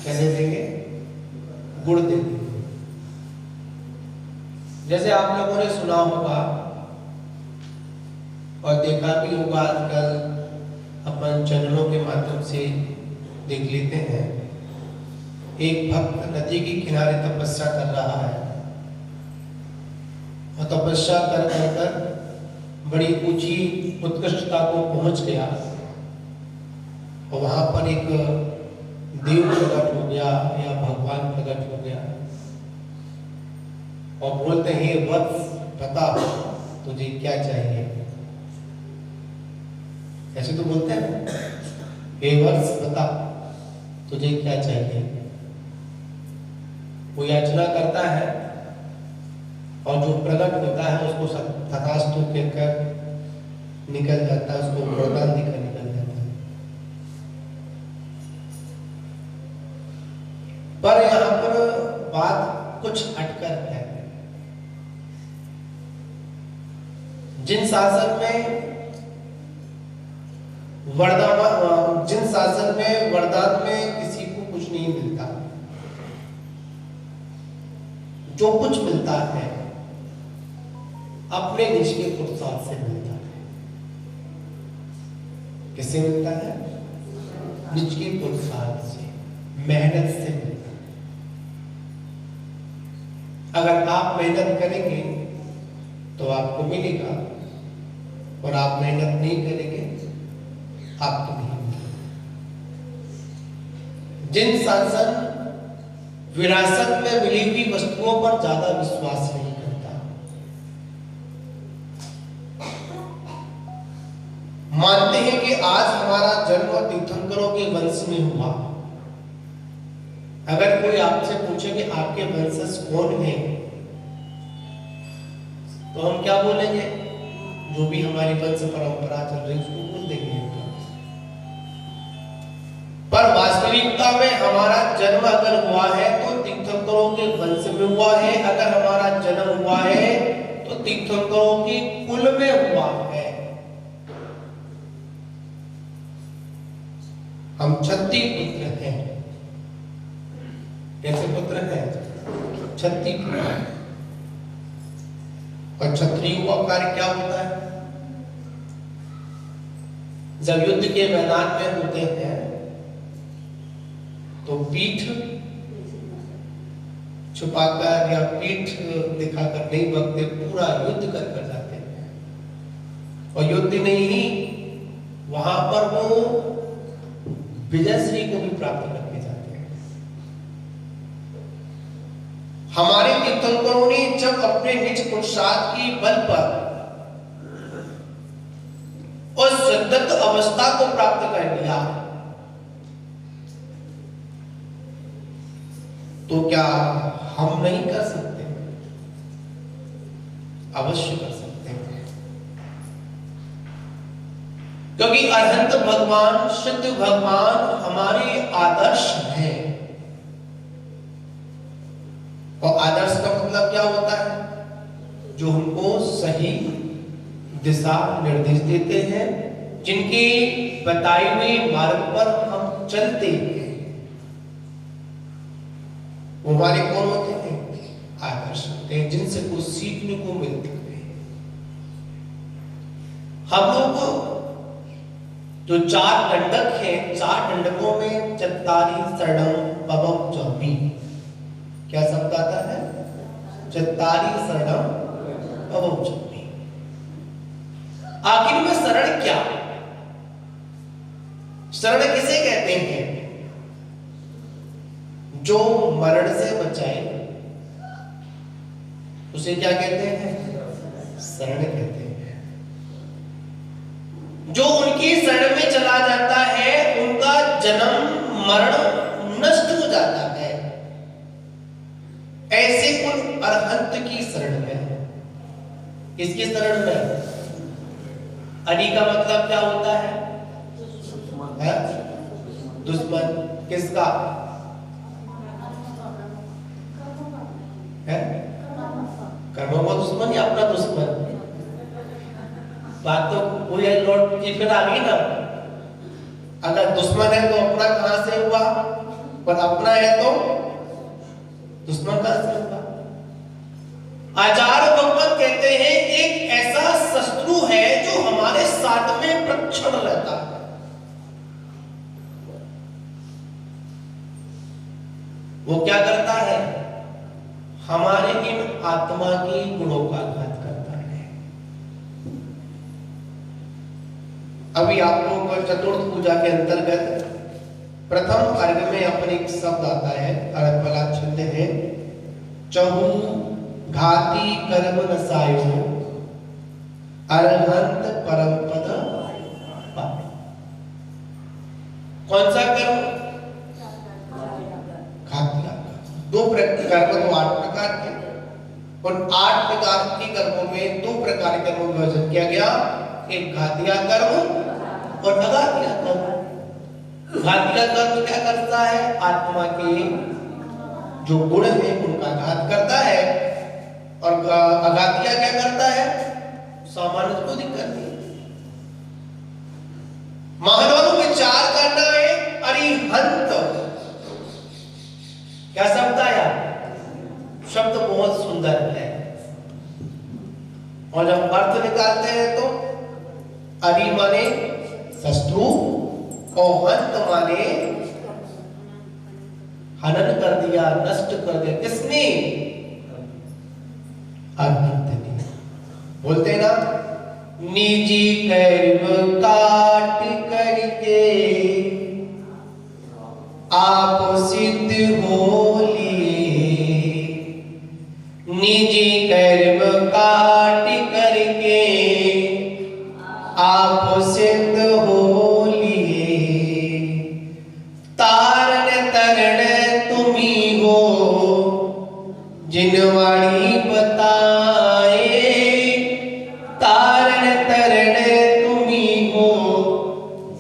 क्या दे देंगे? गुड़ दे देंगे। जैसे आप लोगों ने सुना होगा और देखा भी होगा, आजकल अपन चैनलों के माध्यम से देख लेते हैं, एक भक्त नदी के किनारे तपस्या कर रहा है और तपस्या कर कर बड़ी ऊंची उत्कृष्टता को पहुंच गया और वहां पर एक देव प्रकट हो गया या भगवान प्रकट हो गया और बोलते हैं, हे वत्स बता तुझे क्या चाहिए। ऐसे तो बोलते हैं, हे वत्स बता तुझे क्या चाहिए। वो याचना करता है और जो प्रकट होता है उसको तथास्तु कहकर निकल जाता है, उसको वरदान देकर निकल जाता है। पर यहाँ पर बात कुछ हटकर है। जिन शासन में वरदान में किसी को कुछ नहीं मिलता, जो कुछ मिलता है अपने निज के पुरुषार्थ से मिलता है। किससे मिलता है? निज के पुरुषार्थ से, मेहनत से मिलता है। अगर आप मेहनत करेंगे तो आपको मिलेगा और आप मेहनत नहीं करेंगे आपको नहीं मिलेगा। जिन सांसद विरासत में मिली हुई वस्तुओं पर ज्यादा विश्वास नहीं करता, मानते हैं कि आज हमारा जन्म तीर्थंकरों के वंश में हुआ। अगर कोई आपसे पूछे कि आपके वंशज कौन है, तो हम क्या बोलेंगे? जो भी हमारी वंश परंपरा चल रही उसको बोल देंगे। पर वास्तविकता में हमारा जन्म अगर हुआ है तो तीर्थंकरों के वंश में हुआ है। अगर हमारा जन्म हुआ है तो तीर्थंकरों के कुल में हुआ है। हम क्षत्रिय पुत्र हैं। कैसे पुत्र हैं? क्षत्रिय पुत्र हैं। और क्षत्रियों का कार्य क्या होता है? जब युद्ध के मैदान में होते हैं तो पीठ छुपाकर या पीठ दिखाकर नहीं भगते, पूरा युद्ध कर जाते हैं। और युद्ध नहीं ही वहां पर वो विजयश्री को भी प्राप्त करके जाते हैं। हमारे तीर्थंकरों ने जब अपने निज पुरुषार्थ की बल पर उस सिद्धत अवस्था को प्राप्त कर लिया, तो क्या हम नहीं कर सकते? अवश्य कर सकते हैं, क्योंकि अरहंत भगवान, सिद्ध भगवान हमारे आदर्श हैं। और आदर्श का मतलब क्या होता है? जो हमको सही दिशा निर्देश देते हैं, जिनके बताए हुए मार्ग पर हम चलते हैं। वो हमारे कौन होते हैं? आदर्श होते हैं, जिनसे कुछ सीखने को मिलते हैं। हम लोग जो चार दंडक हैं, चार दंडकों में चत्तारी शरणम पवम चौबी, क्या शब्द आता है? चत्तारी शरणम पवम चौबी। आखिर में शरण क्या? शरण किसे कहते हैं? जो मरण से बचाए उसे क्या कहते हैं? शरण कहते हैं। जो उनकी शरण में चला जाता है उनका जन्म मरण नष्ट हो जाता है। ऐसे उन अरहंत की शरण में, किसकी शरण में? अनी का मतलब क्या होता है? दुश्मन। किसका है? कर्मों का दुश्मन या अपना दुश्मन? बात तो वही लौट की फिर आ गई ना। अगर दुश्मन है तो अपना कहां से हुआ? पर अपना है तो दुश्मन का असर होगा। आचार्य भगवत कहते हैं एक ऐसा शत्रु है जो हमारे साथ में प्रक्षण रहता है। वो क्या करता है? हमारे इन आत्मा की गुणों का घात करता है। अभी आप लोगों को चतुर्थ पूजा के अंतर्गत प्रथम अर्घ में अपने एक शब्द आता है, अर्घ वाला छंद है, चहु घाती कर्म नसायो अरहंत परम पद पाए। कौन सा कर्म? घाती कर्म। दो प्रकार कर्म तो 8 प्रकार के, और 8 प्रकार के कर्मों में 2 प्रकार के कर्मों का विभाजन किया गया, एक घातिया कर्म और अघातिया कर्म। घातिया कर्म क्या करता है? आत्मा के जो गुण है उनका घात करता है, और अघातिया क्या करता है? सामान्य को दिक्कत नहीं। महानों विचार करना है अरिहंत। क्या शब्द आया? शब्द बहुत सुंदर है, और जब अर्थ निकालते हैं तो अरि माने शत्रु और हंत माने हनन कर दिया, नष्ट कर दिया। किसने? अनंत ने। बोलते ना, निजी कर्म काट करके आप सिद्ध हो लिए, निजी कर्म काट करके आप सिद्ध हो लिए, तारण तरण तुम्ही हो जिनवाणी बताए, तारण तरण तुम्ही हो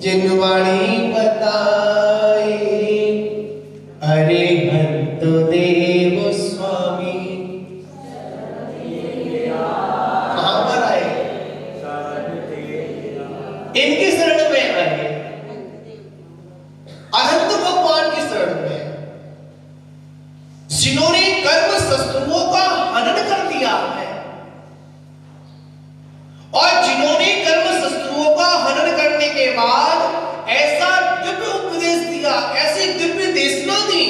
जिनवाणी बताए, अरिहंत देव स्वामी। कहां पर आए? इनकी शरण में आए, अनंत भगवान की शरण में, जिन्होंने कर्म शत्रुओं का हनन कर दिया है, और जिन्होंने कर्म शत्रुओं का हनन करने के बाद ऐसा दिव्य उपदेश दिया, ऐसी दिव्य देशना दी,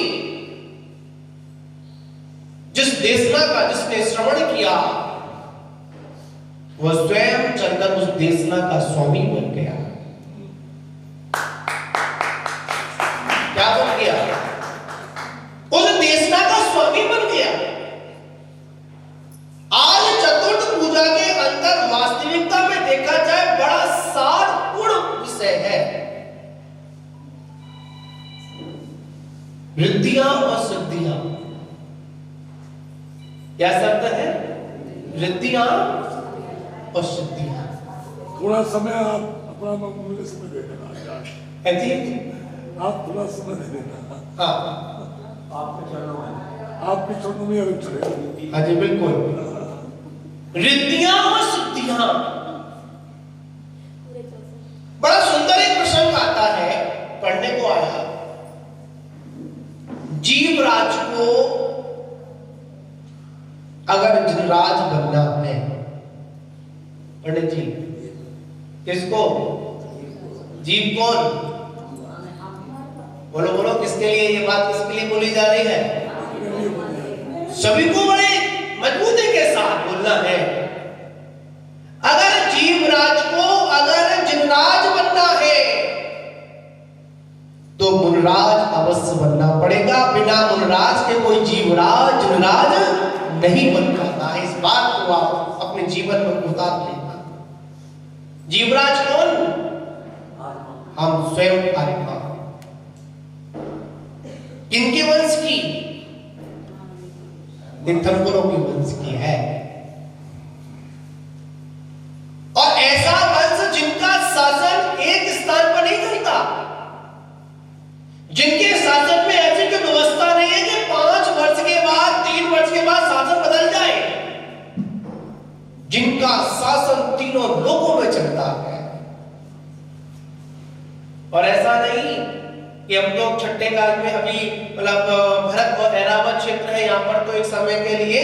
जिस देशना का जिसने श्रवण किया वह स्वयं चलकर उस देशना का स्वामी बन गया। क्या बन गया? उस देशना का स्वामी बन गया। आज चतुर्थ पूजा के अंदर वास्तविकता में देखा जाए बड़ा सारपूर्ण विषय है। रिद्धियां और सिद्धियां। क्या शब्द है? रिद्धियां और सिद्धियां। थोड़ा समय आप अपना मुझे समय दे देना, आप थोड़ा समय दे देना। हाँ, आपके चरणों में अभी चलेगा। हाँ जी बिल्कुल। रिद्धियां और सिद्धियां। बड़ा सुंदर एक प्रसंग आता है, पढ़ने को आया। जीवराज को अगर जिनराज बनना है, पंडित जी, किसको? जीव कौन? बोलो बोलो, किसके लिए ये बात किसके लिए बोली जा रही है? सभी को बड़े मजबूती के साथ बोलना है। अगर जीवराज को अगर जिनराज बनना है तो मुनराज अवश्य बनना पड़ेगा। बिना मुनराज के कोई जीवराज जिनराज नहीं बन पाता है। इस बात को आप अपने जीवन में उतार लेना। जीवराज कौन? हम स्वयं आत्मा। किनके वंश की? तीर्थंकरों के वंश की है। और ऐसा वंश जिनका शासन एक स्थान पर नहीं चलता, जिनके शासन में ऐसी कोई व्यवस्था नहीं है कि 5 वर्ष के बाद 3 वर्ष के बाद शासन बदल जाए, जिनका शासन तीनों लोकों में चलता है। और ऐसा नहीं कि हम लोग छठे काल में अभी मतलब भरत और ऐरावत क्षेत्र है, यहाँ पर तो एक समय के लिए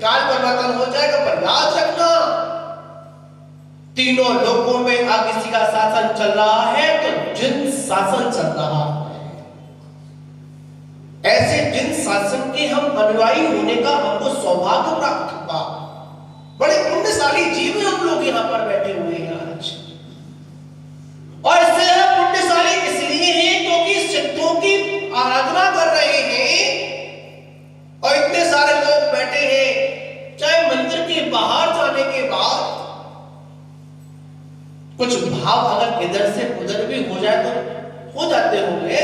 काल परिवर्तन हो जाएगा, पर याद रखना तीनों लोकों में अगर किसी का शासन चल रहा है तो जिन शासन चल रहा है, ऐसे जिन शासन के हम अनुयायी होने का हमको सौभाग्य प्राप्त हुआ। बड़े पुण्यशाली जीव हम लोग यहाँ पर बैठे हुए हैं आज, और इससे पुण्यशाली इसलिए हैं क्योंकि सिद्धों की आराधना कर रहे हैं, और इतने सारे लोग बैठे हैं। चाहे मंदिर के बाहर जाने के बाद कुछ भाव अगर इधर से उधर भी हो जाए तो हो जाते होंगे,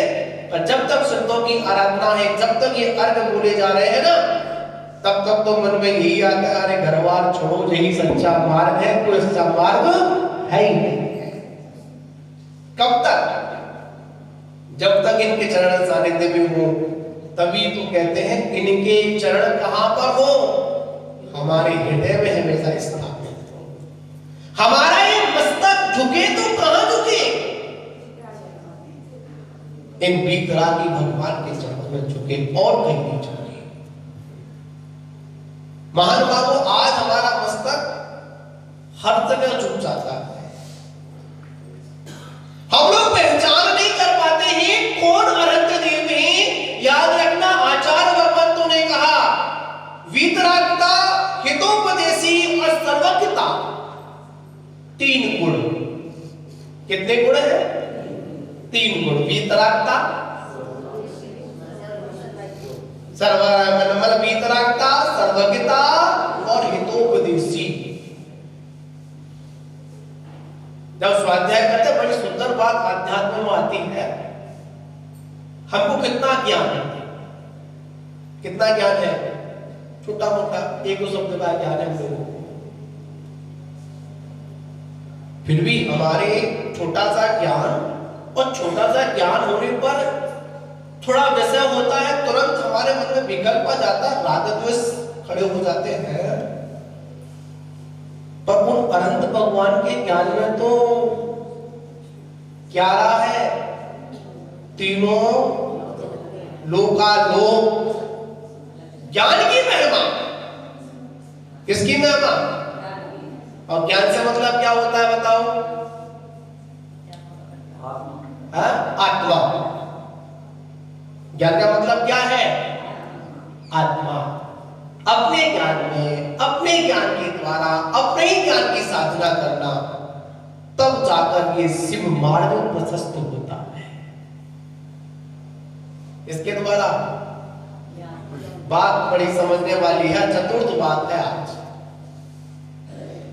पर जब तक सिद्धों की आराधना है, जब तक ये अर्घ बोले जा रहे हैं ना, तब तक तो मन में यही आता है, अरे घरवार छोड़ो, यही सच्चा मार्ग है, कोई सच्चा मार्ग है ही नहीं। कब तक? जब तक इनके चरण सानिध्य में हो, तभी तो कहते हैं इनके चरण कहां पर हो, हमारे हृदय में हमेशा स्थापित हो। हमारा ये मस्तक झुके तो कहां झुके? इन वीतरागी भगवान के चरणों में झुके, और कहीं नहीं झुके। महानुभावों, आज हमारा मस्तक हर जगह झुक जाता है। हम लोग पहचान नहीं कर पाते हैं कौन अनंत देव है। याद रखना, आचार्य भगवंतों ने कहा वीतरागता, हितोपदेशी और सर्वज्ञता, 3 गुण। कितने गुण है? 3 गुण। वीतरागता, वीतरागता, सर्वज्ञता और हितोपदेशी। जब स्वाध्याय करते बड़ी सुंदर बात आध्यात्म में आती है। हमको कितना ज्ञान है, कितना ज्ञान है? छोटा मोटा 1-2 शब्द का ज्ञान है हम लोगों को, फिर भी हमारे छोटा सा ज्ञान, और छोटा सा ज्ञान होने पर थोड़ा वैसा होता है, तुरंत हमारे मन में विकल्प आ जाता है, राग द्वेष खड़े हो जाते हैं। पर उन अनंत भगवान के ज्ञान में तो क्या रहा है? तीनों लोकालोक ज्ञान की महिमा। किसकी महिमा? और ज्ञान से मतलब क्या होता है बताओ? आत्मा। ज्ञान का मतलब क्या है? आत्मा। अपने ज्ञान में, अपने ज्ञान के द्वारा, अपने ही ज्ञान की साधना करना, तब जाकर ये शिव मार्ग प्रशस्त होता है। इसके द्वारा बात बड़ी समझने वाली है, चतुर्थ बात है। आज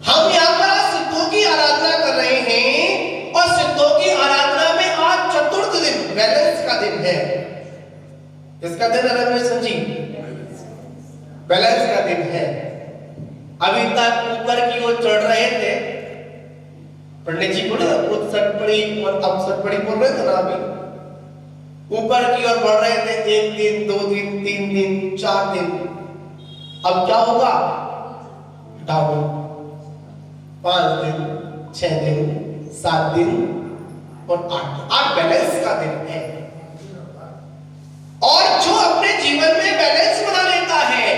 हम यहाँ पर सिद्धों की आराधना कर रहे हैं, और सिद्धों की आराधना में आज चतुर्थ दिन, बैलेंस का दिन है। किसका दिन है रमेश जी? बैलेंस का दिन है। अभी तक ऊपर की ओर चढ़ रहे थे, पंडित जी को ना सटपड़ी और अब सटपड़ी बोल रहे थे ना, अभी ऊपर की ओर बढ़ रहे थे। 1 दिन, 2 दिन, 3 दिन, 4 दिन। अब क्या होगा? डाउन। 5 दिन, 6 दिन, 7 दिन और 8 बैलेंस का दिन है। और जो अपने जीवन में बैलेंस बना लेता है,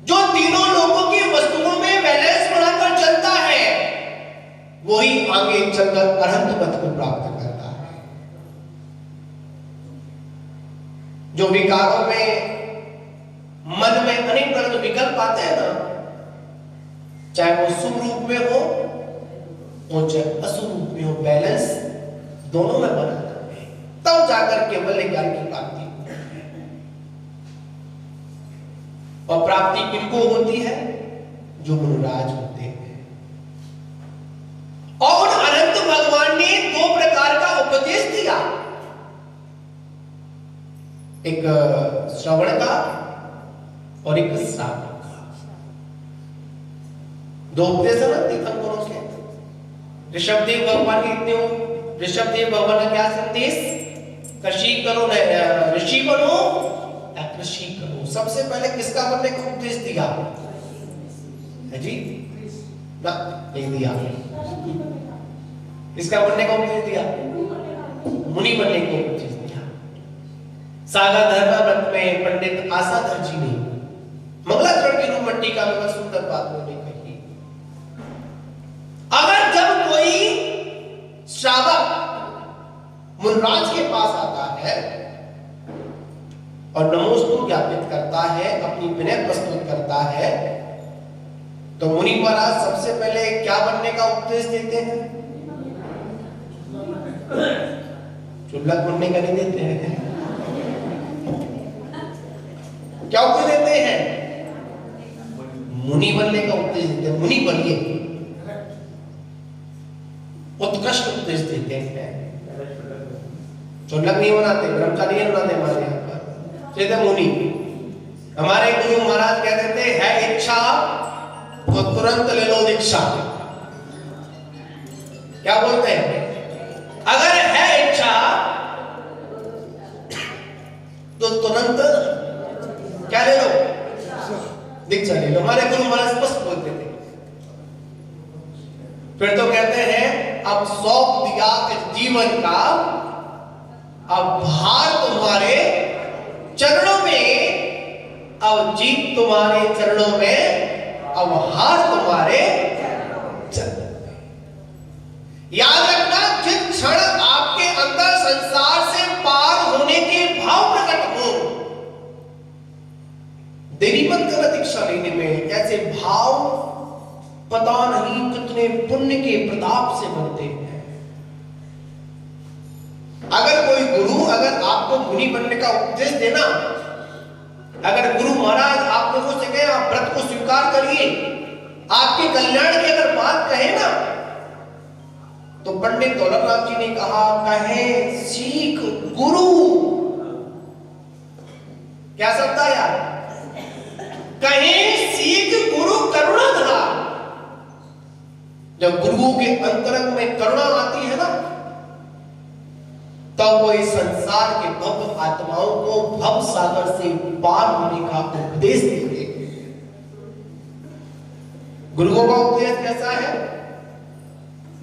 जो तीनों लोगों की वस्तुओं में बैलेंस बनाकर चलता है, वही आगे चलकर अनंत पद को प्राप्त करता है। जो विकारों में, मन में अनेक तरह के विकल्प आते हैं ना, चाहे वो शुभ रूप में हो और चाहे अशुभ रूप में हो, बैलेंस दोनों में बना करके तब जाकर केवल ज्ञान की प्राप्ति होती है। और प्राप्ति किनको होती है? जो गुरुराज होते हैं। और उन अनंत भगवान ने 2 प्रकार का उपदेश दिया, एक श्रवण का और एक श्रावण का। 2 उपदेश है ना तीर्थंकरों के। ऋषभदेव भगवान के इतने, ऋषभदेव भगवान का क्या संदेश? कृषि करो, ऋषि बनो या कृषि करो। सबसे पहले किसका बनने का उपदेश दिया है जी? ना नहीं दिया। किसका बनने का उपदेश दिया? मुनि बनने को उपदेश दिया। सागा धर्म व्रत में पंडित आसाधर जी ने मंगलाचरण की रूप मट्टी का में सुंदर बात उन्होंने कही। अगर जब कोई श्रावक मुनराज के पास आता है और नमोस्तु ज्ञापित करता है, अपनी विनय प्रस्तुत करता है, तो मुनि महाराज सबसे पहले क्या बनने का उपदेश देते हैं? चुल्लक बनने का नहीं देते हैं। क्या उपदेश देते हैं? मुनि बनने का उपदेश देते हैं। मुनि बनिए, उत्कृष्ट उपदेश देते हैं। चुल्लक नहीं बनाते, ब्रह्मचारी नहीं बनाते हमारे यहाँ पर, कहते मुनि। हमारे गुरु महाराज कह देते है इच्छा तो तुरंत ले लो दीक्षा। क्या बोलते हैं? अगर है इच्छा तो तुरंत क्या ले लो? दीक्षा ले लो। हमारे गुरु महाराज स्पष्ट बोलते थे। फिर तो कहते हैं अब सौंप दिया इस जीवन का, अब भार तुम्हारे चरणों में, अब जीत तुम्हारे चरणों में, अब हार तुम्हारे चरणों में। याद रखना, जिस क्षण आपके अंदर संसार से पार होने के भाव प्रकट हो, देरी मत कर दीक्षा लेने में। ऐसे भाव पता नहीं कितने पुण्य के प्रताप से बनते हैं। अगर कोई गुरु अगर आपको मुनि बनने का उपदेश देना, अगर गुरु महाराज आप लोगों से कहे आप व्रत को स्वीकार करिए, आपके कल्याण की अगर बात कहे ना, तो पंडित दौलतराम जी ने कहा कहे सीख गुरु। क्या शब्द आया? कहे सीख गुरु करुणाधार। जब गुरुओं के अंतरंग में करुणा आती है ना, तब वो इस संसार के भव आत्माओं को भव सागर से पार होने का उपदेश देते हैं। गुरुओं का उपदेश कैसा है?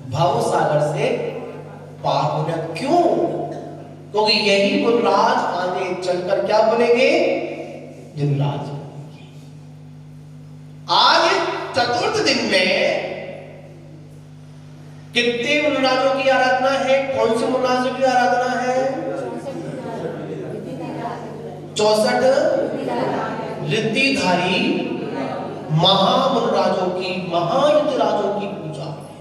भव सागर से पार होना। क्यों? क्योंकि यही मुनराज आगे चलकर क्या बनेंगे? जिनराज बनेंगे। आज चतुर्थ दिन में कितने मुनराजों की आराधना है? कौन से मुनराजों की आराधना है? 64 रिद्धिधारी महामुनराजों की, महायुद्धराजों की पूजा है।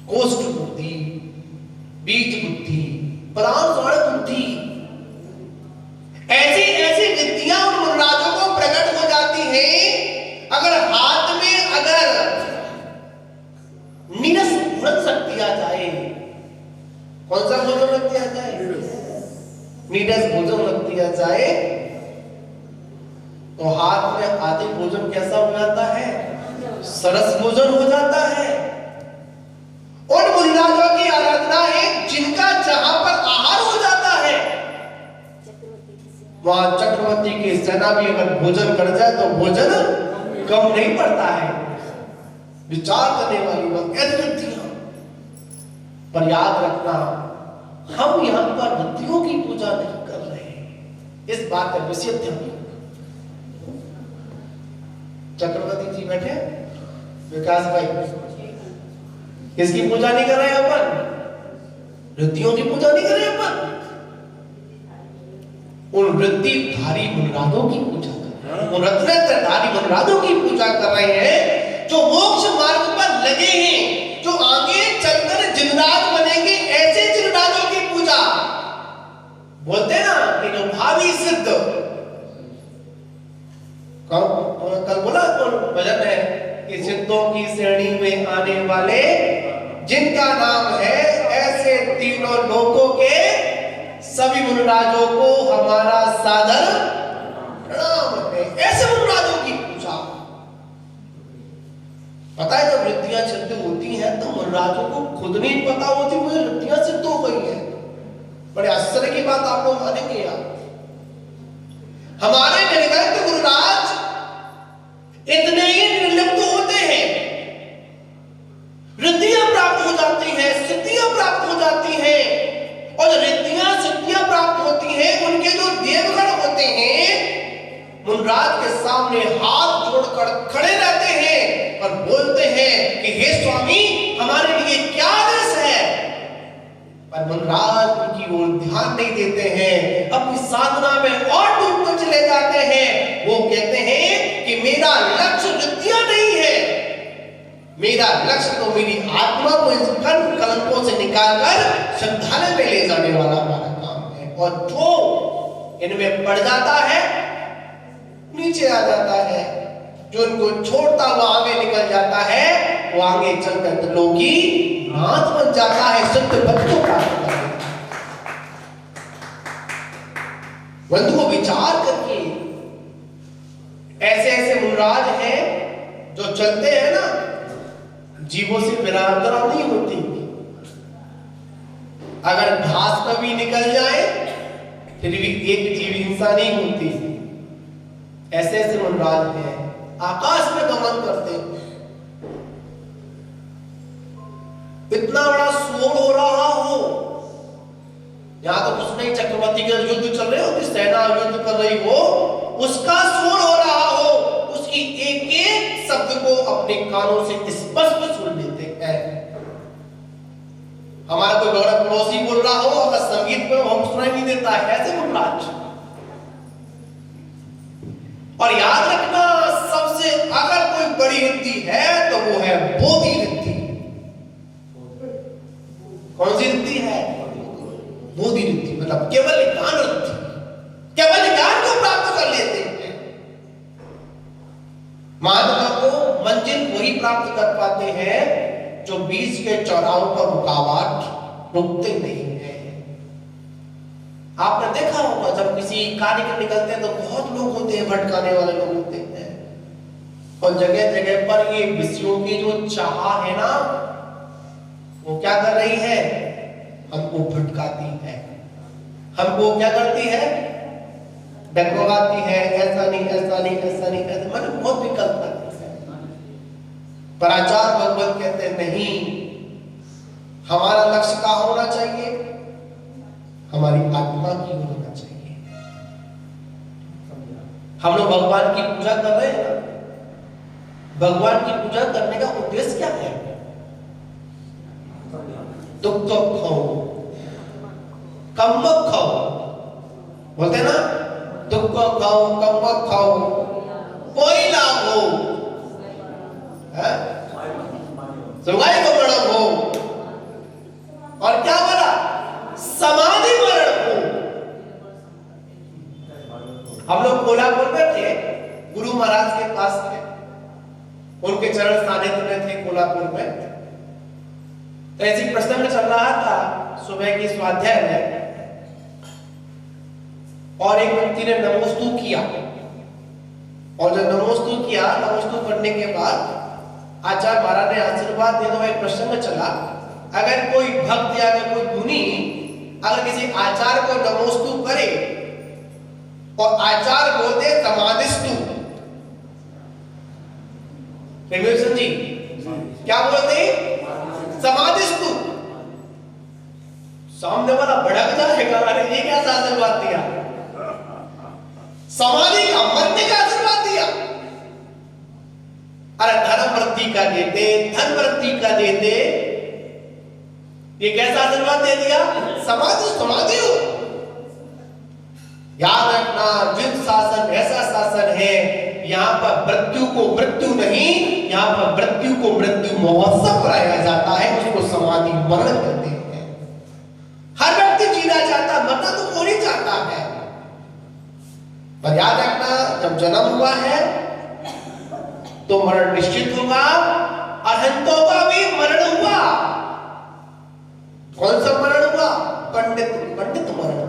कोष्ठ बुद्धि, बीज बुद्धि, परांसवाण बुद्धि, ऐसी ऐसी विद्याएं उन मुनराजों को प्रकट हो जाती हैं। अगर हाथ में अगर नीरस भोजन रख दिया जाए, कौन सा भोजन रख दिया जाए? नीरस भोजन रख दिया जाए, तो हाथ में आदि भोजन कैसा हो जाता है? सरस भोजन हो जाता है। उन मुनराजों की आराधना है जिनका जहां पर आहार हो जाता है, वहां चक्रवर्ती की सेना भी अगर भोजन कर जाए तो भोजन कम नहीं पड़ता है। विचार करने वाली बात विद्या। पर याद रखना, हम यहां पर बुद्धियों की पूजा नहीं कर रहे हैं। इस बात का विशेष ध्यान रखना। चक्रवर्ती जी बैठे, विकास भाई, किसकी पूजा नहीं कर रहे हैं अपन? रिद्धियों की पूजा नहीं कर रहे हैं अपन। उन रिद्धिधारी मुनराजों की पूजा कर रहे हैं, उन रत्नधारी मुनराजों की पूजा कर रहे हैं जो मोक्ष मार्ग पर लगे हैं, जो आगे चलकर जिनराज बनेंगे। ऐसे जिनराजों की पूजा बोलते ना कि जो भावी सिद्ध, कल बोला तो भजन है कि सिद्धों की श्रेणी में आने वाले जिनका नाम है, ऐसे तीनों लोकों के सभी मुनराजों को हमारा सादर प्रणाम है। ऐसे मुनराजों की पूजा। पता है जब रिद्धियां सिद्ध होती हैं तो मुनराजों को खुद नहीं पता होती मुझे रिद्धियां सिद्ध हो गई हैं। बड़े आश्चर्य की बात आप लोग मानेंगे यार। हमारे निर्गत गुरुराज इतने ही निर्लिप्त होते हैं, रिद्धियां प्राप्त हो जाती हैं, सिद्धियां प्राप्त हो जाती के सामने हाथ जोड़कर खड़े रहते हैं और बोलते हैं कि हे स्वामी, हमारे लिए क्या आदेश है। पर मुनराज उनकी ओर ध्यान नहीं देते हैं, अपनी साधना में और डूबते चले जाते हैं। वो कहते हैं कि मेरा लक्ष्य विद्या नहीं है, मेरा लक्ष्य तो मेरी आत्मा को इस कर्म कलंकों से निकालकर श्रद्धालय में ले जाने वाला हमारा काम है। और जो इनमें पड़ जाता है नीचे आ जाता है, जो इनको छोड़ता हुआ आगे निकल जाता है, वो आगे चलकर त्रिलोकी नाथ बन जाता है, शुद्ध भक्तों का। बंधुओं, विचार करके ऐसे ऐसे मुनराज हैं जो चलते हैं ना, जीवों से बिरादरा नहीं होती। अगर घास पर भी निकल जाए फिर भी एक जीव हिंसा नहीं होती। ऐसे ऐसे मुनराज हैं, आकाश में गमन करते हैं। इतना बड़ा शोर हो रहा हो, यहां तो कुछ नहीं, चक्रवर्ती के युद्ध चल रहे हो, सेना युद्ध कर रही हो, उसका शोर हो रहा हो, उसकी एक एक शब्द को अपने कानों से स्पष्ट सुन लेते हैं। हमारा कोई बड़ा पड़ोसी बोल रहा हो, अगर संगीत में हम सुनाई नहीं देता है, ऐसे मुनराज। और याद रखना, सबसे अगर कोई बड़ी रिद्धि है तो वो है बोधि रिद्धि। कौन सी रिद्धि है? बोधि रिद्धि, मतलब केवल ज्ञान रिद्धि। केवल ज्ञान को प्राप्त कर लेते हैं। मानव को मंजिल वही प्राप्त कर पाते हैं जो बीच के चौराहों पर रुकते नहीं है। आपने देखा होगा, जब किसी कार्य के निकलते हैं तो बहुत लोग होते हैं, भटकाने वाले लोग होते हैं, और जगह जगह पर ये विषयों की जो चाह है ना, वो क्या कर रही है? हमको भटकाती है, हमको क्या करती है? डकवाती है, ऐसा नहीं, ऐसा नहीं, ऐसा नहीं, ऐसा, मतलब बहुत विकल्प करती है। पर आचार्य भगवत कहते हैं नहीं, हमारा लक्ष्य क्या होना चाहिए? हमारी आत्मा की होना चाहिए। हम लोग भगवान की पूजा कर रहे हैं ना, भगवान की पूजा करने का उद्देश्य क्या है? दुख तो खाओ, कम मत खाओ, बोलते हैं ना, दुख को खाओ, कम मत खाओ, कोई लाभ हो, सुगाई को मरण हो, और क्या बोला? समाधि मरण हो। हम लोग कोल्हापुर में थे, गुरु महाराज के पास थे, उनके चरण सानिध्य में थे कोल्हापुर में। तो ऐसी प्रसंग चल रहा था सुबह की स्वाध्याय में, और एक व्यक्ति ने नमोस्तु किया, और जब नमोस्तु किया, नमोस्तु करने के बाद आचार्य महाराज ने आशीर्वाद दिया। तो एक प्रसंग चला, अगर कोई भक्त या कोई मुनि अगर किसी आचार्य को नमोस्तु करे और आचार्य बोलते समाधिस्तु, जी क्या बोलते? समाधिस्तु। सामने वाला भड़क जाएगा, अरे ये क्या आशीर्वाद दिया? समाधि का, मरने का आशीर्वाद दिया। अरे धर्म वृद्धि का देते, धन वृद्धि का देते, ये कैसा आशीर्वाद दे दिया? समाधि, समाधि हो। याद रखना, जिन शासन ऐसा शासन है, यहाँ पर मृत्यु को मृत्यु नहीं, यहाँ पर मृत्यु को मृत्यु महोत्सव कराया जाता है, उसको समाधि मरण कहते हैं। हर व्यक्ति जीना चाहता, मरना तो कोई नहीं चाहता है। पर याद रखना, जब जन्म हुआ है तो मरण निश्चित होगा, अरहंतों का भी मरण हुआ। कौन सा मरण हुआ? पंडित मरण।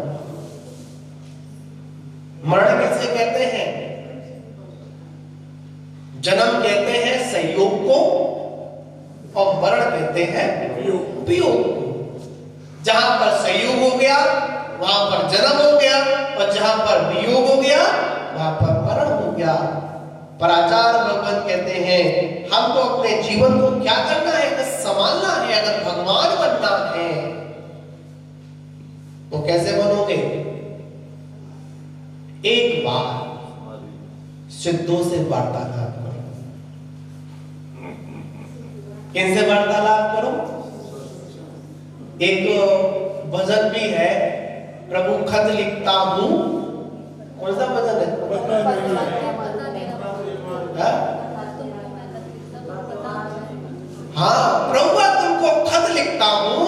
मरण कैसे कहते हैं? जन्म कहते हैं संयोग को, और मरण कहते हैं वियोग को। जहां पर संयोग हो गया वहां पर जन्म हो गया, और जहां पर वियोग हो गया वहां पर मरण हो गया। पर आचार्य भगवान कहते हैं हमको अपने जीवन को क्या करना है? संभालना है। अगर भगवान बनना है तो कैसे बनोगे? एक बार सिद्धों से वार्तालाप करो। किनसे वार्तालाप करो? एक भजन भी है, प्रभु खत लिखता हूं। कौन सा भजन है? हाँ, प्रभु तुमको खत लिखता हूं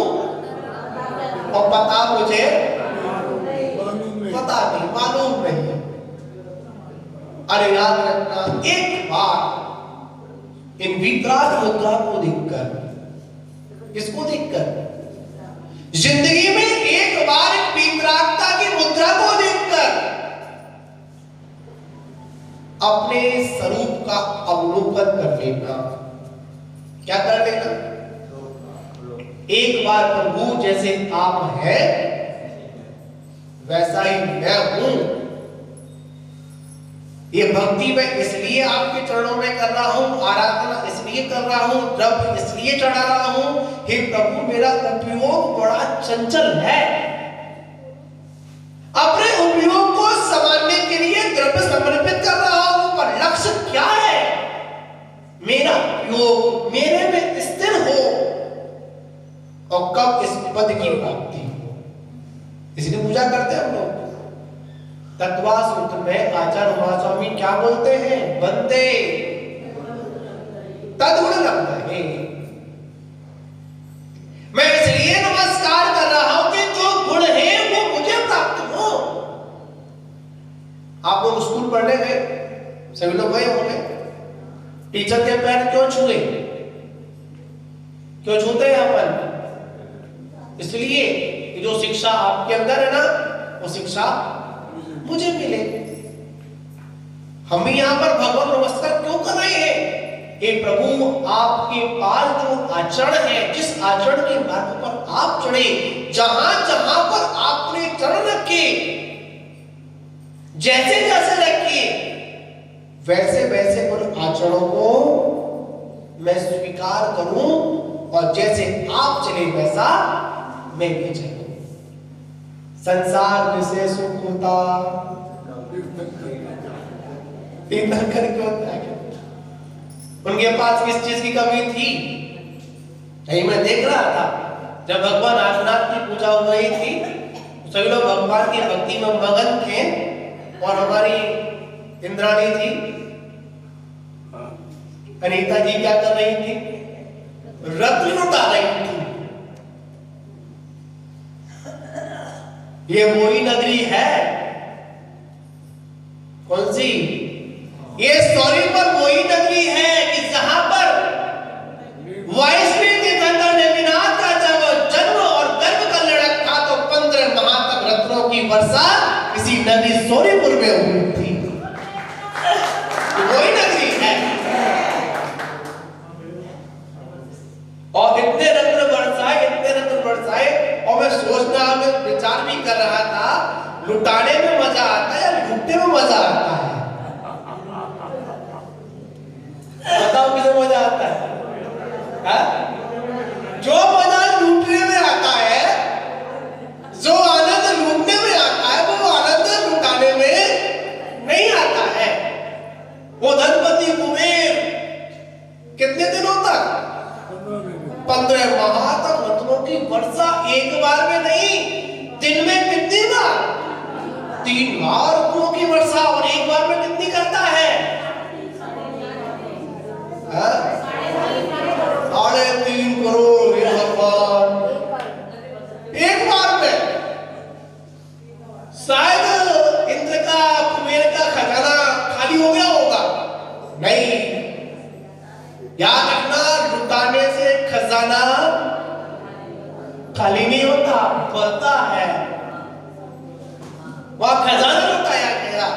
और पता मुझे पता नहीं, मालूम नहीं। अरे याद रखना, एक बार इन विकराल मुद्रा को देखकर, किसको देखकर? जिंदगी में एक बार एक विकरालता की मुद्रा को देखकर अपने स्वरूप का अवलोकन कर लेना। क्या कर लेना? एक बार प्रभु जैसे आप हैं वैसा ही मैं हूं। ये भक्ति मैं इसलिए आपके चरणों में कर रहा हूं, आराधना इसलिए कर रहा हूं, द्रव्य इसलिए चढ़ा रहा हूं। हे प्रभु, मेरा उपयोग बड़ा चंचल है। अपने उपयोग को संभालने के लिए द्रव्य समर्पित कर रहा हूं, पर लक्ष्य क्या है? मेरा उपयोग मेरे में स्थिर हो और कब इस पद की प्राप्ति हो। इसलिए पूजा करते हैं हम लोग। तत्वा सूत्र में आचार्य महास्वामी क्या बोलते हैं? बंदे तद्गुण लगता है। मैं इसलिए नमस्कार कर रहा हूं कि जो गुण है वो मुझे प्राप्त हो। आप लोग स्कूल पढ़ने गए, सभी लोग गए होंगे। टीचर के पैर क्यों छुए? क्यों छूते हैं अपन? इसलिए कि जो शिक्षा आपके अंदर है ना, वो शिक्षा मुझे मिले। हम यहां पर भगवान नमस्कार क्यों कर रहे हैं? हे प्रभु, आपके पास जो आचरण है, जिस आचरण के मार्ग पर आप चढ़े, जहां जहां पर आपने चरण रखे, जैसे जैसे रखे, वैसे वैसे उन आचरणों को मैं स्वीकार करूं और जैसे आप चले वैसा मैं भी चलूं। संसार विषय सुख होता तीर्थंकर क्यों होता है? उनके पास किस चीज की कमी थी? यही मैं देख रहा था, जब भगवान आदिनाथ की पूजा हो रही थी, सभी लोग भगवान की भक्ति में मगन थे और हमारी इंद्राणी थी, अनीता जी क्या कर रही थी? रत्न लुटा रही थी। ये वही नगरी है, कौन सी? ये सॉरी पर वही नगरी है कि जहां पर वाइष्णव तीर्थंकर नेमिनाथ का जब जन्म और गर्भ का लड़क था, तो 15 माह तक रत्नों की वर्षा इसी नगरी सोनीपुर में हुई थी। वही नगरी है। और इतने रत्न बरसाए, और मैं सोचना में विचार भी कर रहा था, लुटाने में मजा आता है या लूटने में मजा आता है? बताओ किसे मजा आता है? जो मजा लूटने में आता है, जो आनंद लूटने में आता है, वो आनंद लुटाने में नहीं आता है। वो धनपति कुबेर कितने दिनों तक? 15 माह तक रत्नों की वर्षा, एक बार में नहीं, दिन में कितनी बार? 3 बार रत्नों की वर्षा। और एक बार में कितनी करता है? 3.5 करोड़। हे भगवान, एक बार में शायद इंद्र का, कुबेर का खजाना खाली हो गया होगा। नहीं, याद रखना, लुटाने से खजाना खाली नहीं होता, बढ़ता है। वह खजाना लुटाया गया।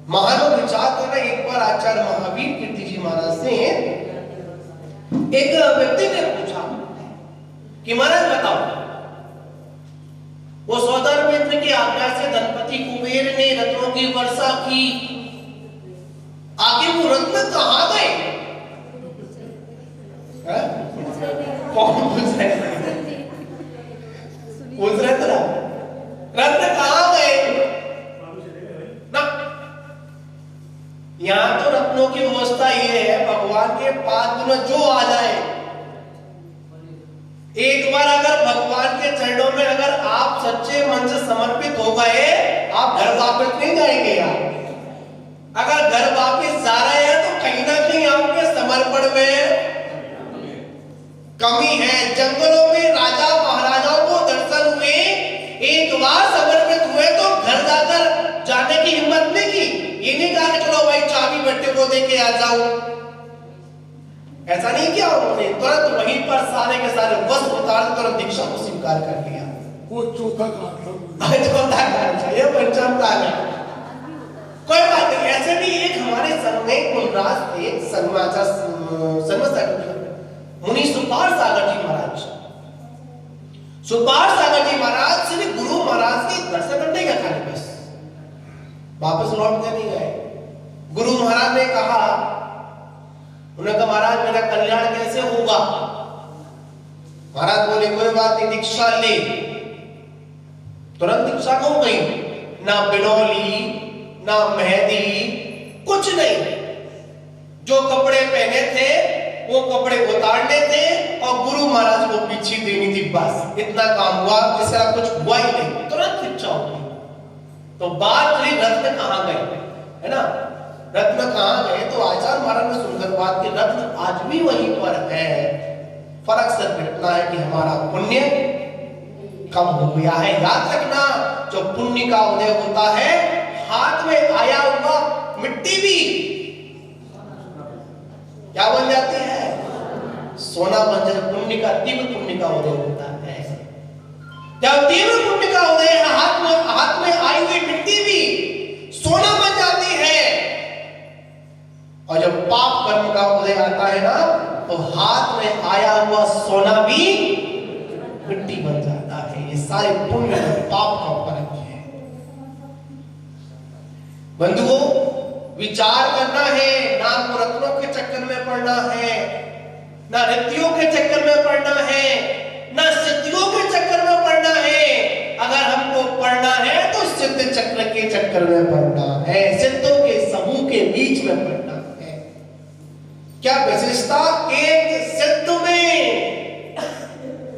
महान विचार करना। एक बार आचार्य महावीर कीर्ति जी महाराज से एक व्यक्ति ने पूछा कि महाराज बताओ, वो सौदागर मित्र की आज्ञा से धनपति कुबेर ने रत्नों की वर्षा की, आगे वो रत्न कहां गए? कौन पूछ रहे थे? पूछ रहे थे ना, रत्न कहां गए ना? यहाँ तो रत्नों की व्यवस्था ये है, भगवान के पाद में जो आ जाए, एक बार अगर भगवान के चरणों में अगर आप सच्चे मन से समर्पित हो गए, आप घर वापस नहीं जाएंगे यार। अगर घर वापस जा रहे हैं तो कहीं ना कहीं आपके समर्पण में कमी है। जंगलों में राजा महाराजाओं को दर्शन हुए, एक बार समर्पित हुए तो घर जाकर जाने की हिम्मत नहीं की। ये नहीं कहा कि चलो भाई चाबी बेटे को दे के आ जाओ, ऐसा नहीं किया उन्होंने। तुरंत वहीं पर सारे के सारे वस्त्र उतार कर दीक्षा को स्वीकार कर लिया। वो चौथा काल था, चौथा काल था, ये पंचम काल है। कोई बात नहीं। ऐसे भी एक हमारे संघ में कुलराज थे, मुनि सुपार सागर जी महाराज। सुपार सागर जी महाराज श्री गुरु महाराज के दर्शन करने गए, खाली बस वापस लौट के नहीं गए। गुरु महाराज ने कहा, उन्होंने कहा महाराज मेरा कल्याण कैसे होगा? महाराज बोले कोई बात नहीं, दीक्षा ले। तुरंत दीक्षा हो गई, ना बिनौली ना मेहंदी, कुछ नहीं। जो कपड़े पहने थे वो कपड़े उतारने थे और गुरु महाराज को पीछे देनी थी, बस इतना काम हुआ। इसका कुछ हुआ ही नहीं, तुरंत दीक्षा हो गई। तो बात रही रत्न कहां गए, है ना? रत्न कहां गए? तो आचार्य महाराज ने सुंदर बात कि रत्न आज भी वहीं पर है। फर्क सिर्फ इतना है कि हमारा पुण्य कम हो गया है। याद रखना, जो पुण्य का उदय होता है, हाथ में आया हुआ मिट्टी भी क्या बन जाती है? सोना बन जाए। पुण्य का, तीव्र पुण्य का उदय होता है। जब तीव्र पुण्य का उदय है, हाथ में आई हुई मिट्टी भी सोना बन जाती है। और जब पाप कर्म का उदय आता है ना, तो हाथ में आया हुआ सोना भी मिट्टी बन जाता है। ये सारे पुण्य और पाप का फर्क है। बंधुओं, विचार करना है, ना रत्नों के चक्कर में पड़ना है, ना रिद्धियों के चक्कर में पड़ना है, ना सिद्धियों के चक्कर में पड़ना है। अगर हमको पढ़ना है तो सिद्ध चक्र के चक्कर में पढ़ना है, सिद्धों के समूह के बीच में पढ़ना है। क्या विशेषता? एक सिद्ध में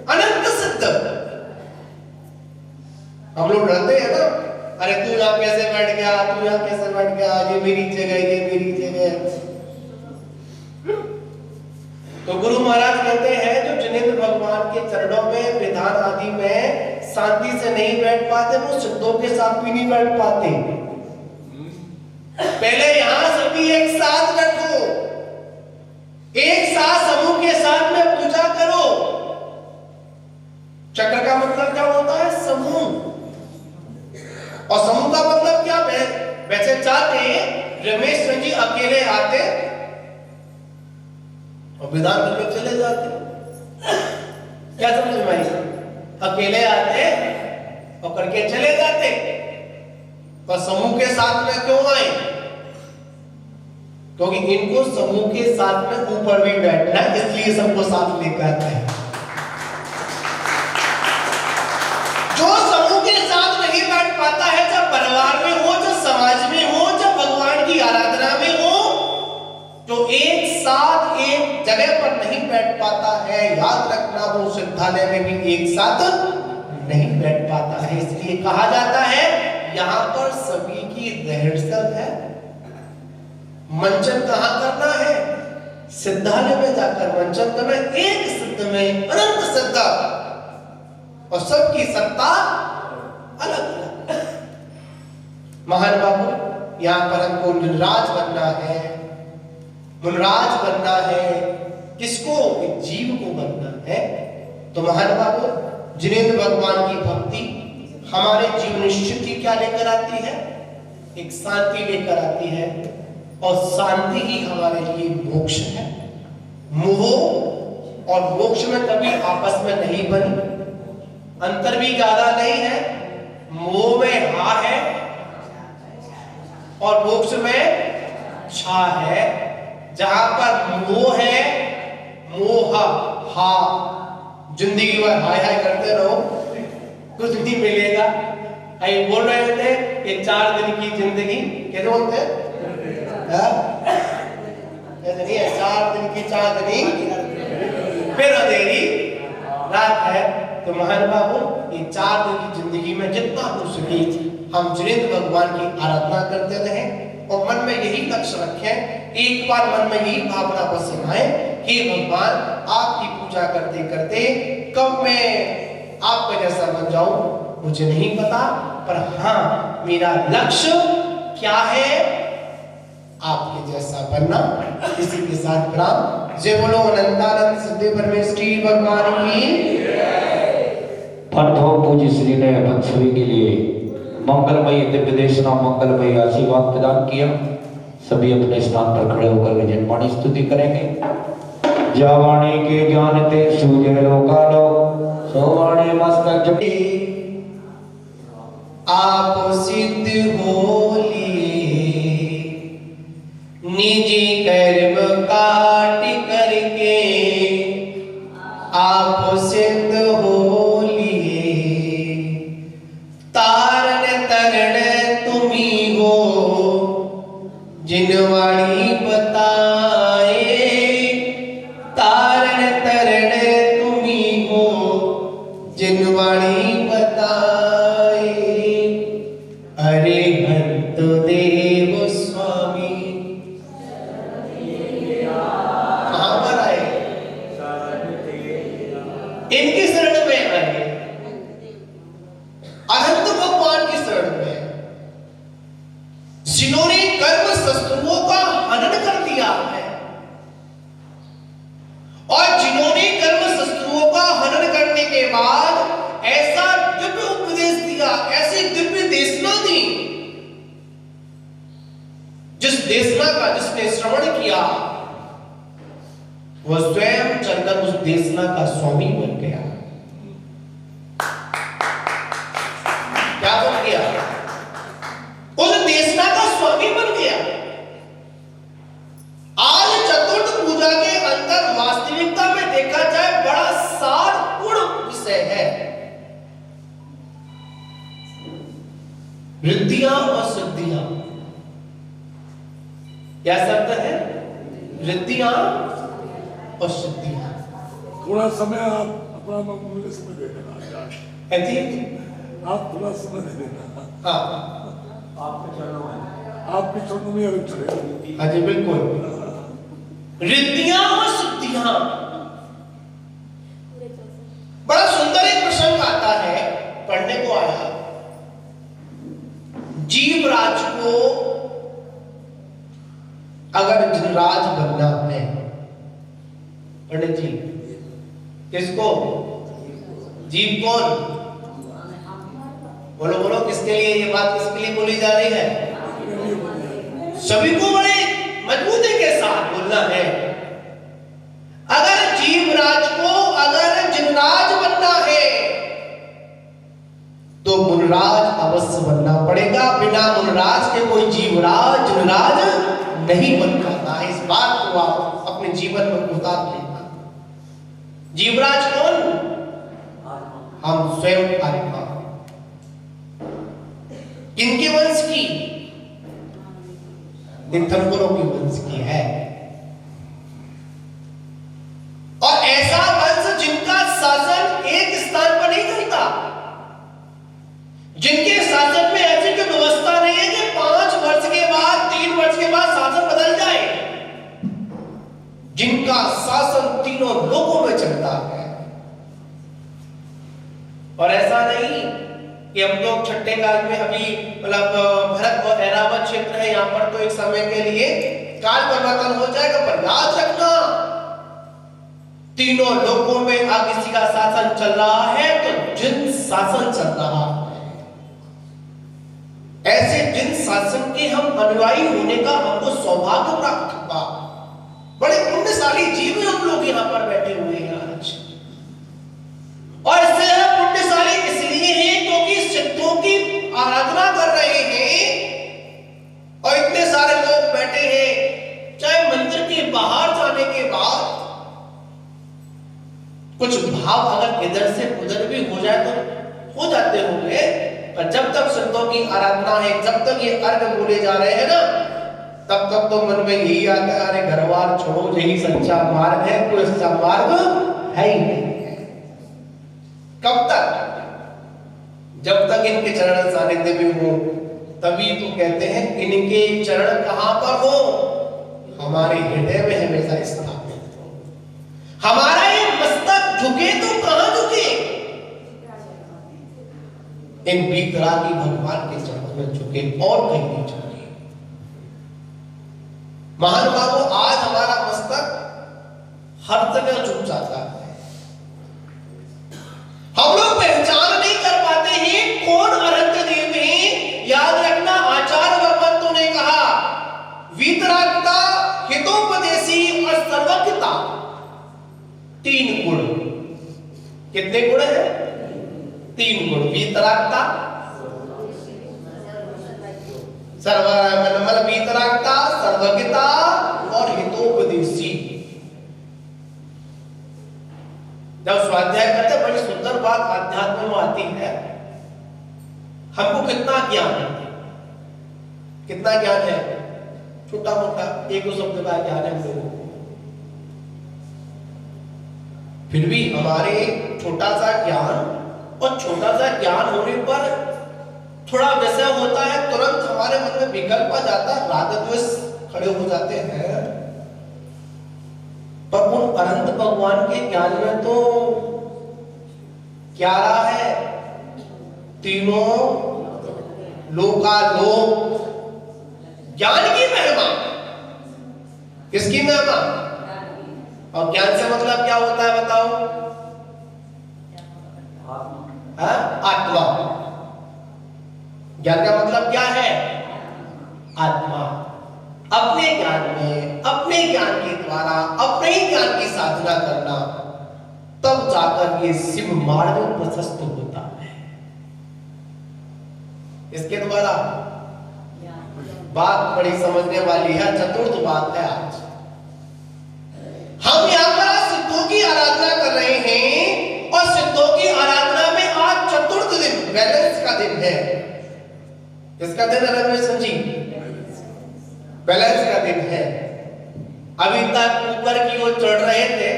अनंत सिद्ध। हम लोग डरते हैं ना, अरे तू यहाँ कैसे बैठ गया, तू यहाँ कैसे बैठ गया, ये मेरी जगह, ये मेरी जगह। तो गुरु महाराज कहते हैं, जो जिनेंद्र भगवान के चरणों में, विधान आदि में शांति से नहीं बैठ पाते, वो सिद्धों के साथ भी नहीं बैठ पाते। पहले यहां सभी एक साथ बैठो, एक साथ समूह के साथ में पूजा करो। चक्र का मतलब क्या होता है? समूह। और समूह का मतलब क्या? वैसे चाहते रमेश जी अकेले आते और विधान करके चले जाते। क्या समझ में आई? अकेले आते और करके चले जाते। और समूह के साथ में क्यों आए? क्योंकि इनको समूह के साथ में ऊपर भी बैठना है, इसलिए सबको साथ लेकर आते हैं। जो समूह के साथ नहीं बैठ पाता है, जब परिवार में हो, जब समाज में हो, जब भगवान की आराधना में हो, जो एक साथ एक जगह पर नहीं बैठ पाता है, याद रखना वो सिद्धालय में भी एक साथ नहीं बैठ पाता है। इसलिए कहा जाता है यहाँ पर सभी की रिहर्सल है। मंचन कहाँ करना है? सिद्धालय में जाकर मंचन करना। एक सिद्ध में अनंत सिद्ध और सबकी सत्ता अलग अलग। महान बाबू, यहाँ पर हमको मुनराज बनना है। मुनराज बनना है किसको? जीव को बनना है। तो महान बाबू, जिनेंद्र भगवान की भक्ति हमारे जीवन स्थिति क्या लेकर आती है? एक शांति लेकर आती है। और शांति ही हमारे लिए मोक्ष है। मोह और मोक्ष में कभी आपस में नहीं बनी, अंतर भी ज्यादा नहीं है। मोह में हा है और मोक्ष में छा है। जहां पर मोह है, मोह हा, जिंदगी भर हाय हाय करते रहो, कुछ नहीं मिलेगा। आई बोल रहे थे कि 4 दिन की जिंदगी, कैसे बोलते हैं? ऐसे नहीं है, 4 दिन की चांदनी फिर अंधेरी रात है। तो महान बाबू ये 4 दिन की जिंदगी में जितना हो सके हम जिनेंद्र भगवान की आराधना करते रहें और मन में यही लक्ष्य रखें। एक बार मन में यही भावना बस आए कि भगवान आपकी पूजा करते करते कब मैं आपका जैसा बन जाऊं मुझे नहीं पता, पर हाँ मेरा लक्ष्य क्या है, आपके जैसा बनना। इसी के साथ प्रणाम। जय बोलो अनंतानंद सिद्धि परमेश्वरी भगवान की। परम पूज्य श्री ने अपन सभी के लिए मंगलमयी दिव्य देशना मंगलमयी आशीर्वाद प्रदान किया। सभी अपने स्थान पर खड़े होकर विजयवाणी स्तुति करेंगे। जावाणी के ज्ञान ते सूर्य लोकालो सोवाणी मस्तक जपी आप सिद्ध होलिए निजी कर्म काट करके, आप सिद्ध होलिए तारण तरण तुम्ही हो जिनवाणी बताए, तारण तरण तुम्ही हो जिनवाणी बताए। अरे हंत देव स्वामी कहां पर आए, इनकी शरण में आए, अनंत भगवान की शरण में, जिन्होंने कर्म शस्त्रों का हनन कर दिया है और जिन्होंने कर्म शस्त्रों का हनन करने के बाद ऐसा दिव्य उपदेश दिया, ऐसी दिव्य देशना दी, जिस देशना का जिसने श्रवण किया वह स्वयं चलकर उस देशना का स्वामी बन गया। क्या बन गया? उस देशना का स्वामी बन गया। आज चतुर्थ पूजा के अंदर वास्तविकता में देखा जाए बड़ा सारपूर्ण विषय है। रिद्धियां और सिद्धियां, क्या शब्द है? रिद्धियां और सिद्धियां। थोड़ा समय आप अपना मुझे समय दे देना। है जी? आप थोड़ा समय दे देना। हाँ आपके चरणों में अभी चलेगा। हाँ जी बिल्कुल। रिद्धियां और सिद्धियां, बड़ा सुंदर एक प्रसंग आता है, पढ़ने को आया। जीवराज को अगर जिनराज बनना है, पंडित जी किसको? जीव कौन? बोलो बोलो, किसके लिए ये बात किसके लिए बोली जा रही है? सभी को बड़े मजबूती के साथ बोलना है। अगर जीवराज को अगर जिनराज बनना है तो मुनराज अवश्य बनना पड़ेगा। बिना मुनराज के कोई जीवराज जिनराज नहीं बन पाता है। इस बात को आप अपने जीवन में उतार लेना। जीवराज कौन? हम स्वयं आत्मा। किनके वंश की? तीर्थंकरों के वंश की है। और ऐसा वंश जिनका शासन एक स्थान पर नहीं चलता, जिनके शासन में ऐसी कोई व्यवस्था नहीं है कि 5 वर्ष के बाद 3 वर्ष के बाद शासन बदल जाए, जिनका शासन तीनों लोकों में चलता है। और ऐसा नहीं कि हम लोग छठे काल में अभी मतलब भरत और ऐरावत क्षेत्र है, यहां पर तो एक समय के लिए काल परिवर्तन हो जाएगा, पर याद रखना तीनों लोकों में अगर किसी का शासन चल रहा है तो जिन शासन चल रहा है, ऐसे जिन शासन के हम अनुयायी होने का हमको सौभाग्य प्राप्त हुआ। बड़े पुण्यशाली जीव हम लोग यहाँ पर बैठे हुए हैं आज। और इससे पुण्यशाली इसलिए हैं क्योंकि सिद्धों की आराधना कर रहे हैं और इतने सारे लोग बैठे हैं। चाहे मंदिर के बाहर जाने के बाद कुछ भाव अगर इधर से उधर भी हो जाए तो हो जाते होंगे, पर जब तक सिद्धों की आराधना है, जब तक ये अर्घ बोले जा रहे हैं ना, तब तक तो मन में यही आता है, अरे घर बार छोड़ो, यही सच्चा मार्ग है, कोई सच्चा मार्ग है ही नहीं। कब तक? जब तक इनके चरण सानिध्य में हो। तभी तो कहते हैं इनके चरण कहां पर हो? हमारे हृदय में हमेशा स्थापित हो। हमारा ये मस्तक झुके तो कहां झुके? इन वीतरागी भगवान के चरणों में झुके, और कहीं नहीं झुके। महानुभावों, आज हमारा मस्तक हर जगह झुक जाता है। हम लोग पहचान नहीं कर पाते हैं कौन अनंत देव है। याद रखना, आचार्य भगवंतों ने कहा वीतरागता, हितोपदेशी और सर्वज्ञता, 3 गुण। कितने गुण है? 3 गुण। वीतरागता, मतलब वीतरागता, सर्वज्ञता और हितोपदेशी। जब स्वाध्याय करते बड़ी सुंदर बात आध्यात्म में आती है। हमको कितना ज्ञान है? कितना ज्ञान है? छोटा मोटा 1-2 शब्द का ज्ञान है हम लोगों को। फिर भी हमारे छोटा सा ज्ञान, और छोटा सा ज्ञान होने पर थोड़ा विषय होता है, तुरंत हमारे मन में विकल्प आ जाता है, राग द्वेष खड़े हो जाते हैं। पर उन अनंत भगवान के ज्ञान में तो क्या रहा है? तीनों लोकालोक ज्ञान की महिमा। किसकी महिमा? और ज्ञान से मतलब क्या होता है बताओ? आत्मा। ज्ञान का मतलब क्या है? आत्मा। अपने ज्ञान में, अपने ज्ञान के द्वारा, अपने ही ज्ञान की साधना करना, तब जाकर ये शिव मार्ग प्रशस्त होता है। इसके द्वारा बात बड़ी समझने वाली है, चतुर्थ बात है। आज हम यहां पर सिद्धों की आराधना कर रहे हैं, और सिद्धों की आराधना में आज चतुर्थ दिन, बैलेंस का दिन है। किसका दिन है रमेश जी? बैलेंस का दिन है। अभी तक ऊपर की ओर चढ़ रहे थे,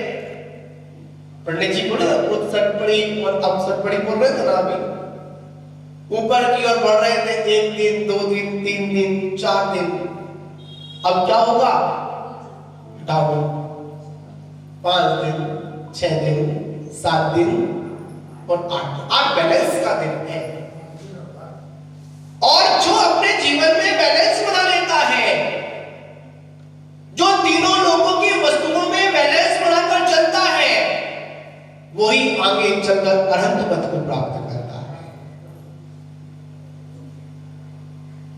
पंडित जी को ना सटपड़ी और अब सटपड़ी बोल रहे थे ना, अभी ऊपर की ओर बढ़ रहे थे। 1 दिन, 2 दिन, 3 दिन, 4 दिन। अब क्या होगा? डाउन। 5 दिन, 6 दिन, 7 दिन और 8 दिन। आज बैलेंस का दिन है। और जो अपने जीवन में बैलेंस बना लेता है, जो तीनों लोगों की वस्तुओं में बैलेंस बनाकर चलता है, वही आगे चलकर अनंत पद को प्राप्त करता है।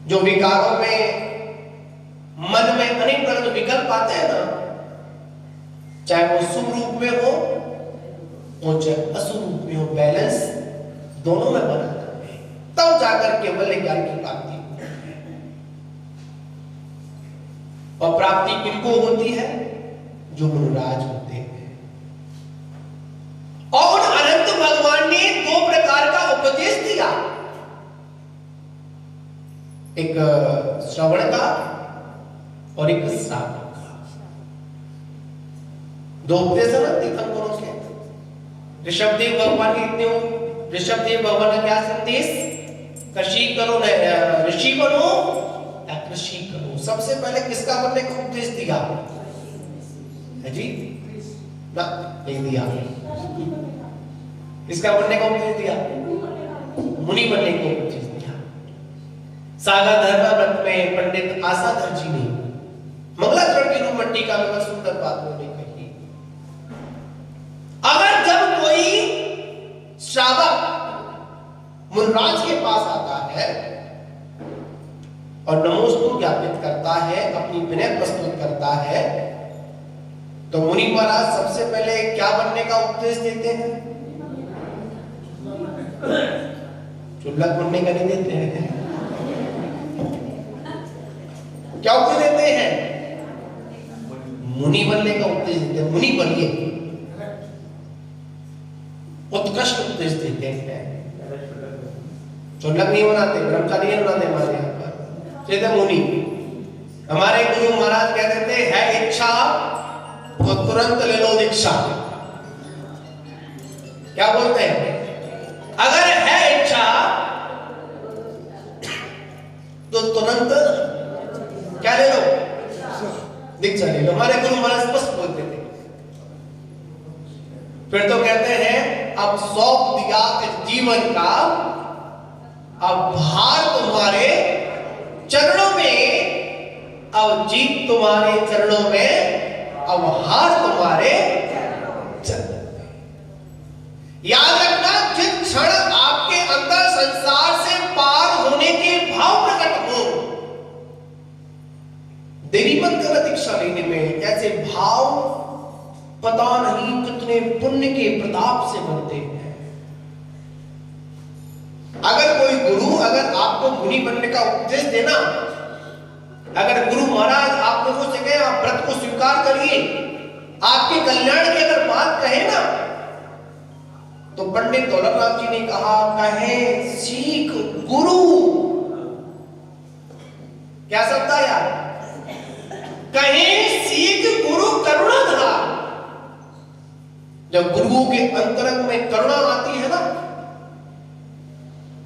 जो विकारों में, मन में अनेक तरह के विकल्प आते हैं ना, चाहे वो शुभ रूप में हो और चाहे अशुभ रूप में हो, बैलेंस दोनों में बना करके तब जाकर केवल ज्ञान की प्राप्ति होती है। और प्राप्ति किनको होती है? जो गुरुराज होते हैं। और उन अनंत भगवान ने 2 प्रकार का उपदेश दिया, एक श्रवण का और एक श्रावण का। 2 उपदेश है ना तीर्थंकरों के। ऋषभदेव भगवान के इतने, ऋषभदेव भगवान का क्या संदेश? कृषि करो, ऋषि बनो या कृषि करो। सबसे पहले किसका बनने का उपदेश दिया है जी? ना, नहीं दिया। किसका बनने का उपदेश दिया? मुनि बनने का उपदेश दिया। सागा धर्म व्रत में पंडित आसाधर जी ने मंगलाचरण की रूप मट्टी का में सुंदर बात उन्होंने कही। अगर जब कोई श्रावक मुनराज के पास आता है और नमोस्तु ज्ञापित करता है, अपनी विनय प्रस्तुत करता है, तो मुनि महाराज सबसे पहले क्या बनने का उपदेश देते हैं? चुल्लक बनने का नहीं देते हैं। क्या उपदेश देते हैं? मुनि बनने का उपदेश देते हैं। मुनि बनिए, उत्कृष्ट उपदेश देते हैं। चुल्लक नहीं बनाते, ब्रह्मचारी नहीं बनाते हमारे यहाँ पर, कहते मुनि। हमारे गुरु महाराज कहते थे, है इच्छा तो तुरंत ले लो दीक्षा। क्या बोलते हैं? अगर है इच्छा तो तुरंत क्या ले लो? दीक्षा ले लो। हमारे गुरु महाराज स्पष्ट बोलते थे। फिर तो कहते हैं, अब सौंप दिया इस जीवन का, अब भार तुम्हारे चरणों में, अब जीत तुम्हारे चरणों में, अब हार तुम्हारे चरणों में। याद रखना, जिस क्षण आपके अंदर संसार से पार होने के भाव प्रकट हो, देरी मत करो दीक्षा लेने में। ऐसे भाव पता नहीं कितने पुण्य के प्रताप से बनते हैं। अगर कोई गुरु अगर आपको मुनि बनने का उपदेश देना, अगर गुरु महाराज आप लोगों से कहे आप व्रत को स्वीकार करिए, आपके कल्याण की अगर बात कहे ना, तो पंडित दौलतराम जी ने कहा, कहे सीख गुरु। क्या शब्द आया? कहे सीख गुरु करुणाधार। जब गुरुओं के अंतरंग में करुणा आती है ना,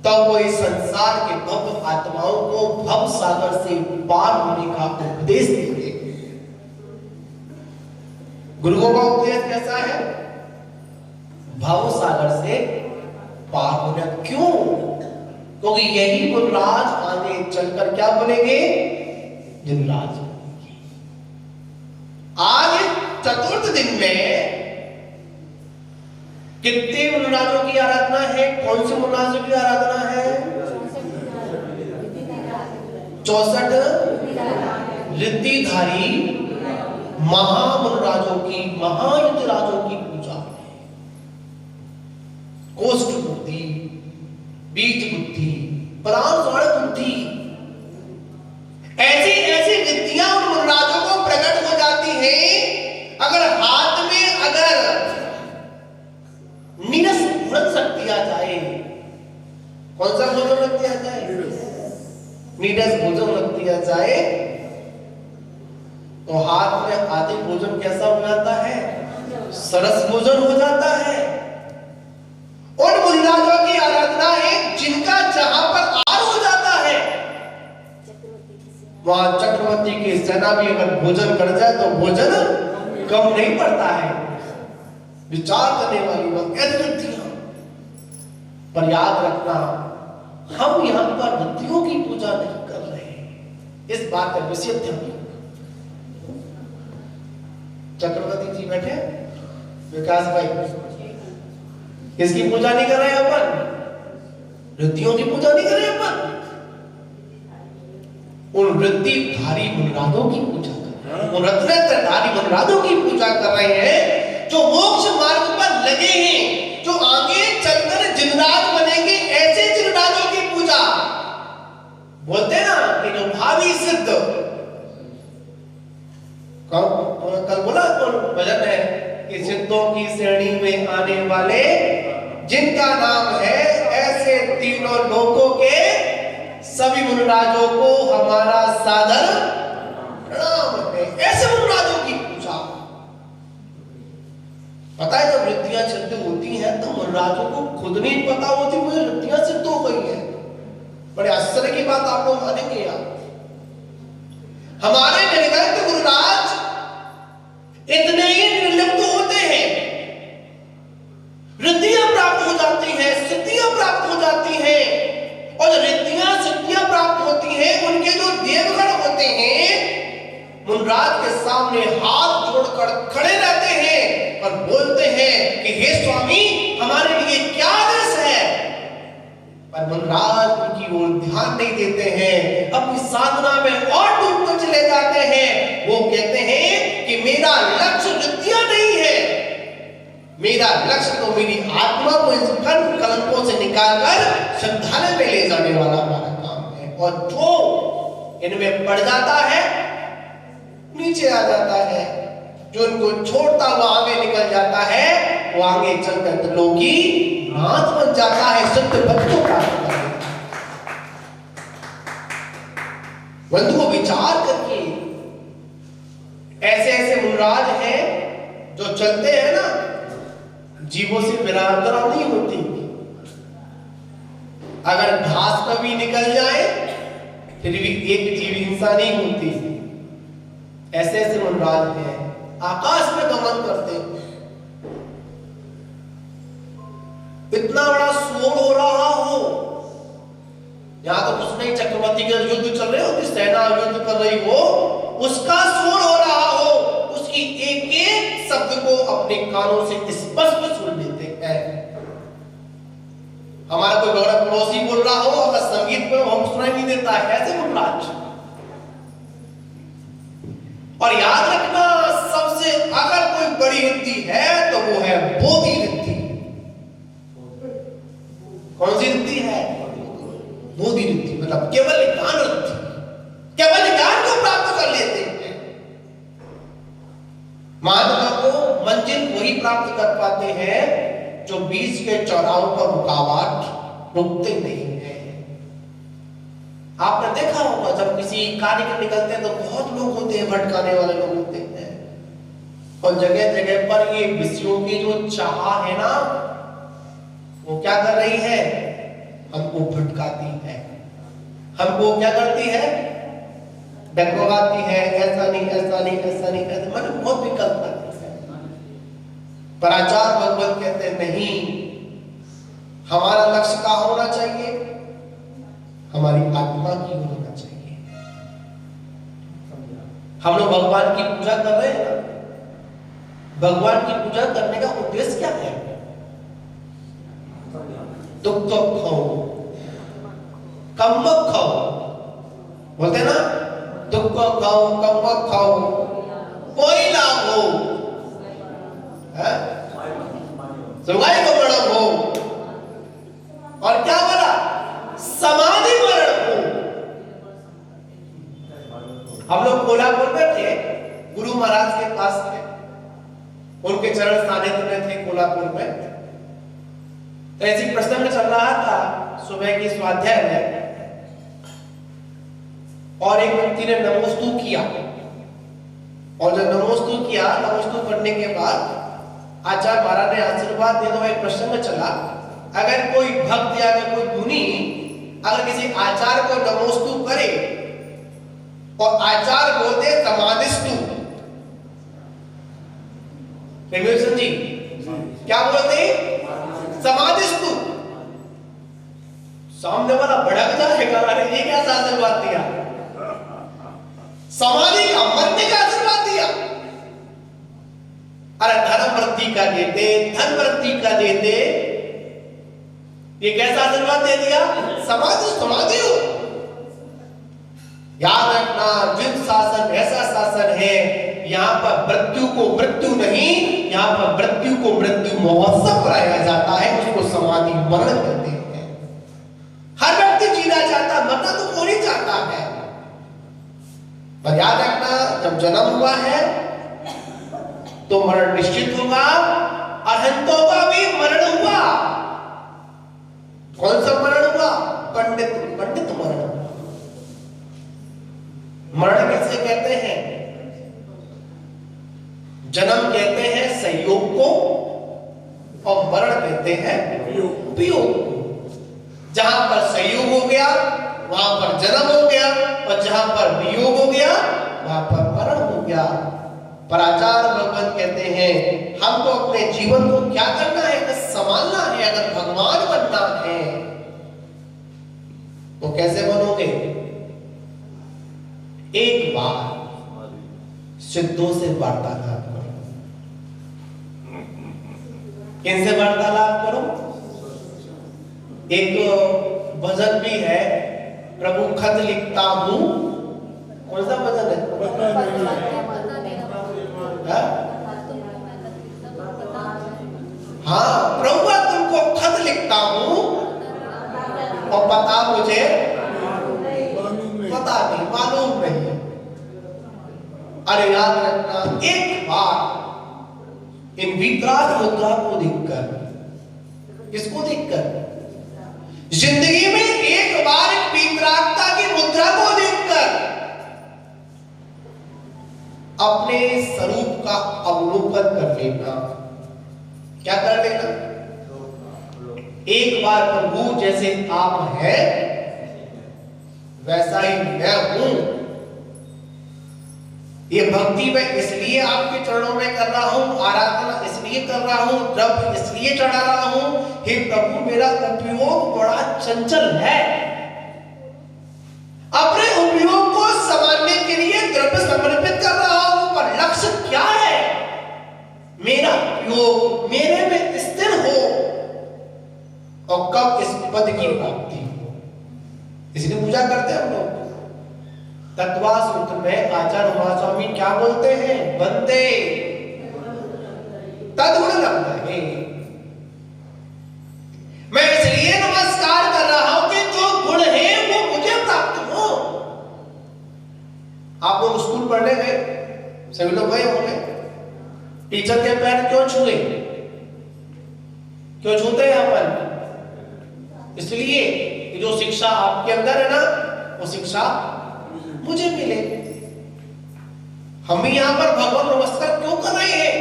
तब वो इस संसार के भव आत्माओं को भव सागर से पार होने का उपदेश देते हैं। गुरुओं का उपदेश कैसा है? भव सागर से पार होना। क्यों? क्योंकि यही गुरुराज आगे चलकर क्या बनेंगे? जिनराज बनेंगे। आज चतुर्थ दिन में कितने मुनिराजों की आराधना है? कौन से मुनिराजों की आराधना है? 64 रिद्धिधारी महामुनिराजों की, महायुद्धराजों की पूजा है। कोष्ठ बुद्धि, बीज बुद्धि, परांसवाण बुद्धि, ऐसी ऐसी विद्या उन मुनिराजों को प्रकट हो जाती है। अगर हाथ में अगर नीरस भोजन रख दिया जाए, कौन सा भोजन रख दिया जाए? नीरस भोजन रख दिया जाए, तो हाथ में आदि भोजन कैसा हो जाता है? सरस भोजन हो जाता है। उन मुनिराजों की आराधना है जिनका जहां पर आर हो जाता है, वहां चक्रवर्ती की सेना भी अगर भोजन कर जाए तो भोजन कम नहीं पड़ता है। विचार करने वाली बात ऐसी। पर याद रखना, हम यहां पर बुद्धियों की पूजा नहीं कर रहे हैं। इस बात का विशेष ध्यान रखना। चक्रवर्ती जी बैठे, विकास भाई, किसकी पूजा नहीं कर रहे हैं अपन? रिद्धियों की पूजा नहीं कर रहे हैं अपन। उन रिद्धिधारी मुनिराजों की पूजा कर रहे हैं, उन रत्नधारी मुनिराजों की पूजा कर रहे हैं जो मोक्ष मार्ग पर लगे हैं, जो आगे चलकर जिनराज बनेंगे। ऐसे जिनराजों की पूजा बोलते हैं ना कि जो भावी सिद्ध, कल बोला भजन है कि सिद्धों की श्रेणी में आने वाले जिनका नाम है, ऐसे तीनों लोकों के सभी मुनिराजों को हमारा सादर प्रणाम है। ऐसे मुनिराजों की पूजा। पता है, जब रिद्धियां सिद्ध होती हैं तो मुनिराजों को खुद नहीं पता होती मुझे रिद्धियां सिद्ध हो गई हैं। बड़े आश्चर्य की बात आप लोग मानेंगे यार। हमारे निर्गत गुरुराज इतने ही निर्लिप्त होते हैं, रिद्धियां प्राप्त हो जाती हैं, सिद्धियां प्राप्त हो जाती हैं। और रिद्धियां सिद्धियां प्राप्त होती हैं, उनके जो देवगण होते हैं मुनिराज के सामने हाथ जोड़कर खड़े रहते हैं और बोलते हैं कि हे स्वामी, हमारे लिए क्या आदेश है? पर मुनिराज उनकी ओर ध्यान नहीं देते हैं, अपनी साधना में और डूबते चले जाते हैं। वो कहते हैं कि मेरा लक्ष्य रिद्धियां नहीं है, मेरा लक्ष्य तो मेरी आत्मा को इस कर्म कलंकों से निकालकर श्रद्धालय में ले जाने वाला हमारा काम है। और जो इनमें पड़ जाता है नीचे आ जाता है, जो इनको छोड़ता हुआ आगे निकल जाता है, वो आगे चलकर त्रिलोकी नाथ बन जाता है, सिद्ध बच्चों प्राप्त करता है। बंधुओं, विचार करके ऐसे ऐसे मुनराज हैं जो चलते हैं ना, जीवों से बिरादरा नहीं होती। अगर घास पर भी निकल जाए फिर भी एक जीव हिंसा नहीं होती। ऐसे ऐसे मुनराज हैं, आकाश में गमन करते हैं। इतना बड़ा शोर हो रहा हो, यहां तो कुछ नहीं, चक्रवर्ती के युद्ध चल रहे हो, कि सेना युद्ध कर रही हो, उसका शोर हो रहा हो, उसकी एक एक शब्द को अपने कानों से स्पष्ट सुन लेते हैं। हमारा कोई बड़ा पड़ोसी बोल रहा हो, अगर संगीत में हम सुनाई नहीं देता है, ऐसे मुनराज। और याद रखना, सबसे अगर कोई बड़ी रिद्धि है तो वो है बोधि रिद्धि। कौन सी रिद्धि है? बोधि रिद्धि, मतलब केवल ज्ञान रिद्धि। केवल ज्ञान को प्राप्त कर लेते हैं। मानव को मंजिल वही प्राप्त कर पाते हैं जो बीच के चौराहों पर रुकावट रुकते नहीं है। आपने देखा होगा, जब किसी कार्य के निकलते हैं तो बहुत लोग होते हैं, भटकाने वाले लोग होते हैं। और जगह जगह पर ये विषयों की जो चाह है ना, वो क्या कर रही है? हमको भटकाती है, हमको क्या करती है? डकवाती है। ऐसा नहीं, ऐसा नहीं, ऐसा नहीं, ऐसा, मतलब बहुत विकल्प करती है। पर आचार्य भगवत कहते हैं नहीं, हमारा लक्ष्य क्या होना चाहिए? हमारी आत्मा की होना चाहिए। हम लोग भगवान की पूजा कर रहे हैं ना, भगवान की पूजा करने का उद्देश्य क्या है? दुख तो खाओ, कम मत खाओ, बोलते ना, दुख को खाओ, कम मत खाओ, कोई लाभ हो, सुगाई को बड़ा हो, और क्या बोला? समाधि मरण हो। हम लोग कोल्हापुर में थे, गुरु महाराज के पास थे, उनके चरण सानिध्य में थे कोल्हापुर में। तो ऐसी प्रसंग चल रहा था सुबह की स्वाध्याय में, और एक व्यक्ति ने नमोस्तु किया, और जब नमोस्तु किया, नमोस्तु करने के बाद आचार्य महाराज ने आशीर्वाद दिया। तो एक प्रसंग चला, अगर कोई भक्त या अगर कोई मुनि अगर किसी आचार्य को नमोस्तु करे और आचार्य बोलते समाधिस्तु, जी क्या बोलते? समाधिस्तु। सामने वाला भड़क जाएगा, अरे ये क्या आशीर्वाद दिया? समाधि का, मरने का आशीर्वाद दिया। अरे धर्म वृद्धि का देते, धन वृद्धि का देते, ये कैसा आशीर्वाद दे दिया? समाधि, समाधि हो। याद रखना, जिन शासन ऐसा शासन है, यहां पर मृत्यु को मृत्यु नहीं, यहां पर मृत्यु को मृत्यु महोत्सव कराया जाता है, उसको समाधि मरण कहते हैं। हर व्यक्ति जीना चाहता है, मरना तो कोई नहीं चाहता है। पर याद रखना, जब जन्म हुआ है तो मरण निश्चित होगा, अरहंतों का भी मरण हुआ। कौन सा मरण हुआ? पंडित, पंडित मरण। मरण कैसे कहते हैं? जन्म कहते हैं संयोग को, और मरण कहते हैं वियोग को। जहां पर संयोग हो गया वहां पर जन्म हो गया, और जहां पर वियोग हो गया वहां पर मरण हो गया। पर आचार्य भगवत कहते हैं, हमको अपने जीवन को क्या करना है? संभालना है। अगर भगवान बनना है तो कैसे बनोगे? एक बार सिद्धों से वार्तालाप करो। किनसे वार्तालाप करो? एक भजन भी है, प्रभु खत लिखता हूं। कौन सा भजन है? हाँ, प्रभु तुमको खत लिखता हूं और पता मुझे पता नहीं, मालूम नहीं। अरे याद रखना, एक बार इन वीतराग मुद्रा को देखकर, किसको देखकर? जिंदगी में एक बार वीतरागता की मुद्रा को देखकर अपने स्वरूप का अवलोकन कर लेना। क्या कर लेना? एक बार प्रभु जैसे आप हैं वैसा ही मैं हूं। ये भक्ति मैं इसलिए आपके चरणों में कर रहा हूं, आराधना इसलिए कर रहा हूं, द्रव्य इसलिए चढ़ा रहा हूं। हे प्रभु, मेरा उपयोग बड़ा चंचल है। अपने उपयोग को संभालने के लिए द्रव्य समर्पित कर रहा हूं, पर लक्ष्य क्या है? मेरा उपयोग मेरे में स्थिर हो और कब इस पद की प्राप्ति हो। इसलिए पूजा करते हैं हम लोग। तत्वा सूत्र में आचार्य महास्वामी क्या बोलते हैं? बंदे तद्गुण लभते। मैं इसलिए नमस्कार कर रहा हूं कि जो गुण है वो मुझे प्राप्त हो। आप लोग स्कूल पढ़ने गए, सभी लोग गए होंगे। टीचर के पैर क्यों छुए? क्यों छूते हैं अपन? इसलिए कि जो शिक्षा आपके अंदर है ना, वो शिक्षा मुझे मिले। हम यहां पर भगवान नमस्कार क्यों कर रहे हैं?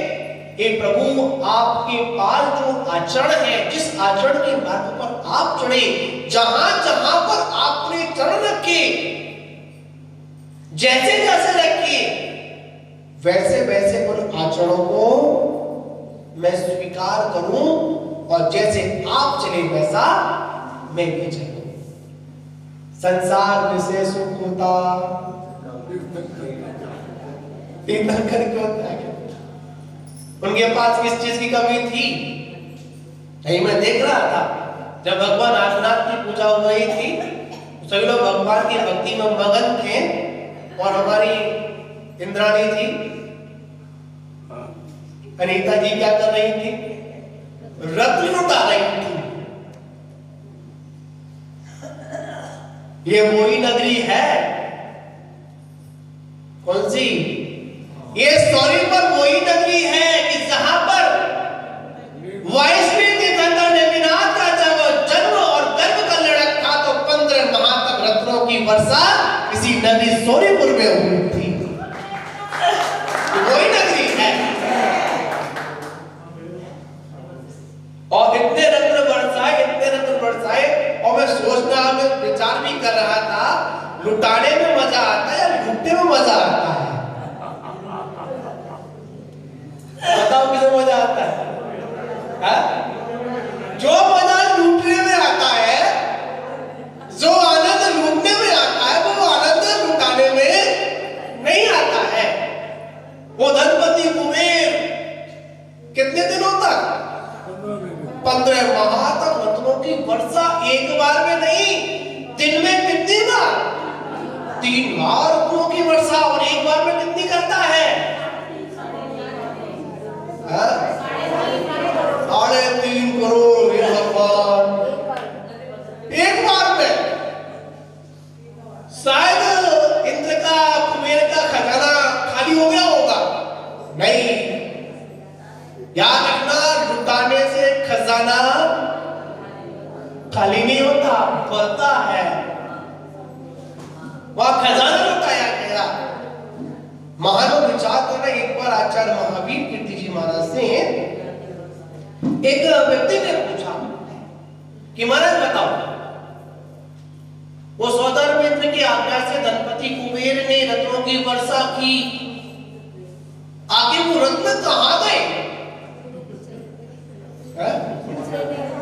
हे प्रभु, आपके पास जो आचरण है, जिस आचरण के मार्ग पर आप चढ़े, जहां जहां पर आपने चरण रखे, जैसे जैसे रखे, वैसे वैसे उन आचरणों को मैं स्वीकार करूं और जैसे आप चले वैसा मैं भी चलूं। संसार में सुख होता करके होता है। उनके पास किस चीज की कमी थी? यही मैं देख रहा था, जब भगवान आदिनाथ की पूजा हो रही थी, सभी लोग भगवान की भक्ति में मगन थे और हमारी इंद्राणी थी, अनीता जी क्या कर रही थी? रत्न लुटा रही थी। ये वही नगरी है, कौन सी? ये स्टोरी पर वही नगरी है कि जहां पर वाइसमें तीर्थंकर नेमिनाथ का जब जन्म और गर्भ का लड़क था, तो 15 माह तक रत्नों की वर्षा किसी नदी सोनीपुर में हुई थी। वही नगरी है। और इतने रत्न बरसाए, और मैं सोचना में विचार भी कर रहा था, लुटाने में मजा आता है या लूटने में मजा आता है? बताओ किसे मजा आता है? जो मजा लूटने में आता है, जो आनंद लूटने में आता है, वो आनंद लुटाने में नहीं आता है। वो धनपति कुबेर कितने दिनों तक? 15 माह तक रत्नों की वर्षा, एक बार में नहीं, दिन में कितनी बार? 3 बार रत्नों की वर्षा। और एक बार में कितनी करता है? 3.5 करोड़। हे भगवान, एक बार में। शायद इंद्र का, कुबेर का खजाना खाली हो गया होगा। नहीं, याद रखना, लुटाने से खजाना खाली नहीं होता, बढ़ता है। वह खजाना लुटाया गया। महानव विचार करना। एक बार आचार्य महावीर कीर्ति जी महाराज से एक व्यक्ति ने पूछा कि महाराज बताओ, वो सौदागर मित्र की आज्ञा से धनपति कुबेर ने रत्नों की वर्षा की, आगे वो रत्न कहां गए?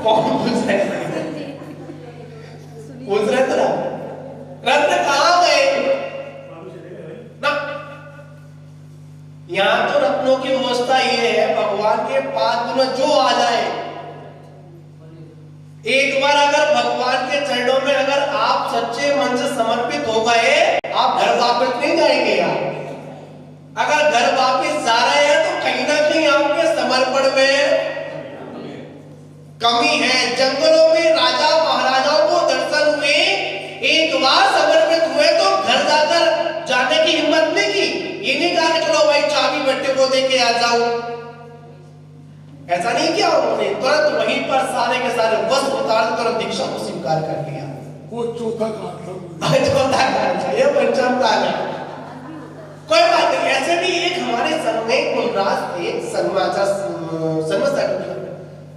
कौन पूछ रहे थे? पूछ रहे थे ना, रत्न कहां गए ना? यहां तो रत्नों की व्यवस्था ये है, भगवान के पास में जो आ जाए, एक बार अगर भगवान के चरणों में अगर आप सच्चे मन से समर्पित हो गए, आप घर वापस नहीं जाएंगे। अगर घर वापस जा रहे हैं तो कहीं ना कहीं आपके समर्पण में कमी है। जंगलों में राजा महाराजाओं को दर्शन हुए, एक बार समर्पित हुए तो घर जाकर जाने की हिम्मत नहीं की। ये नहीं कहा कि चलो भाई चाबी बेटे को दे के आ जाओ, ऐसा नहीं किया उन्होंने। तुरंत वहीं पर सारे के सारे वस्त्र उतार कर दीक्षा को स्वीकार कर लिया। वो चौथा काल था। चौथा काल था, ये पंचम काल है। कोई बात नहीं। ऐसे भी एक हमारे संग में कुलराज थे,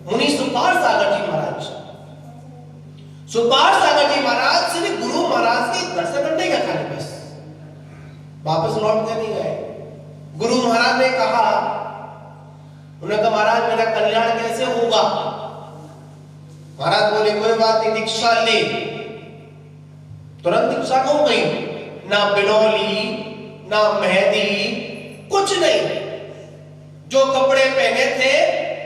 मुनि सुपार सागर जी महाराज। सुपार सागर जी महाराज श्री गुरु महाराज के दर्शन करने का खाली बस वापस लौट के नहीं गए। गुरु महाराज ने कहा, उन्होंने कहा महाराज मेरा कल्याण कैसे होगा? महाराज बोले कोई बात नहीं, दीक्षा ले। तुरंत दीक्षा हो गई, ना बिनौली ना मेहंदी, कुछ नहीं। जो कपड़े पहने थे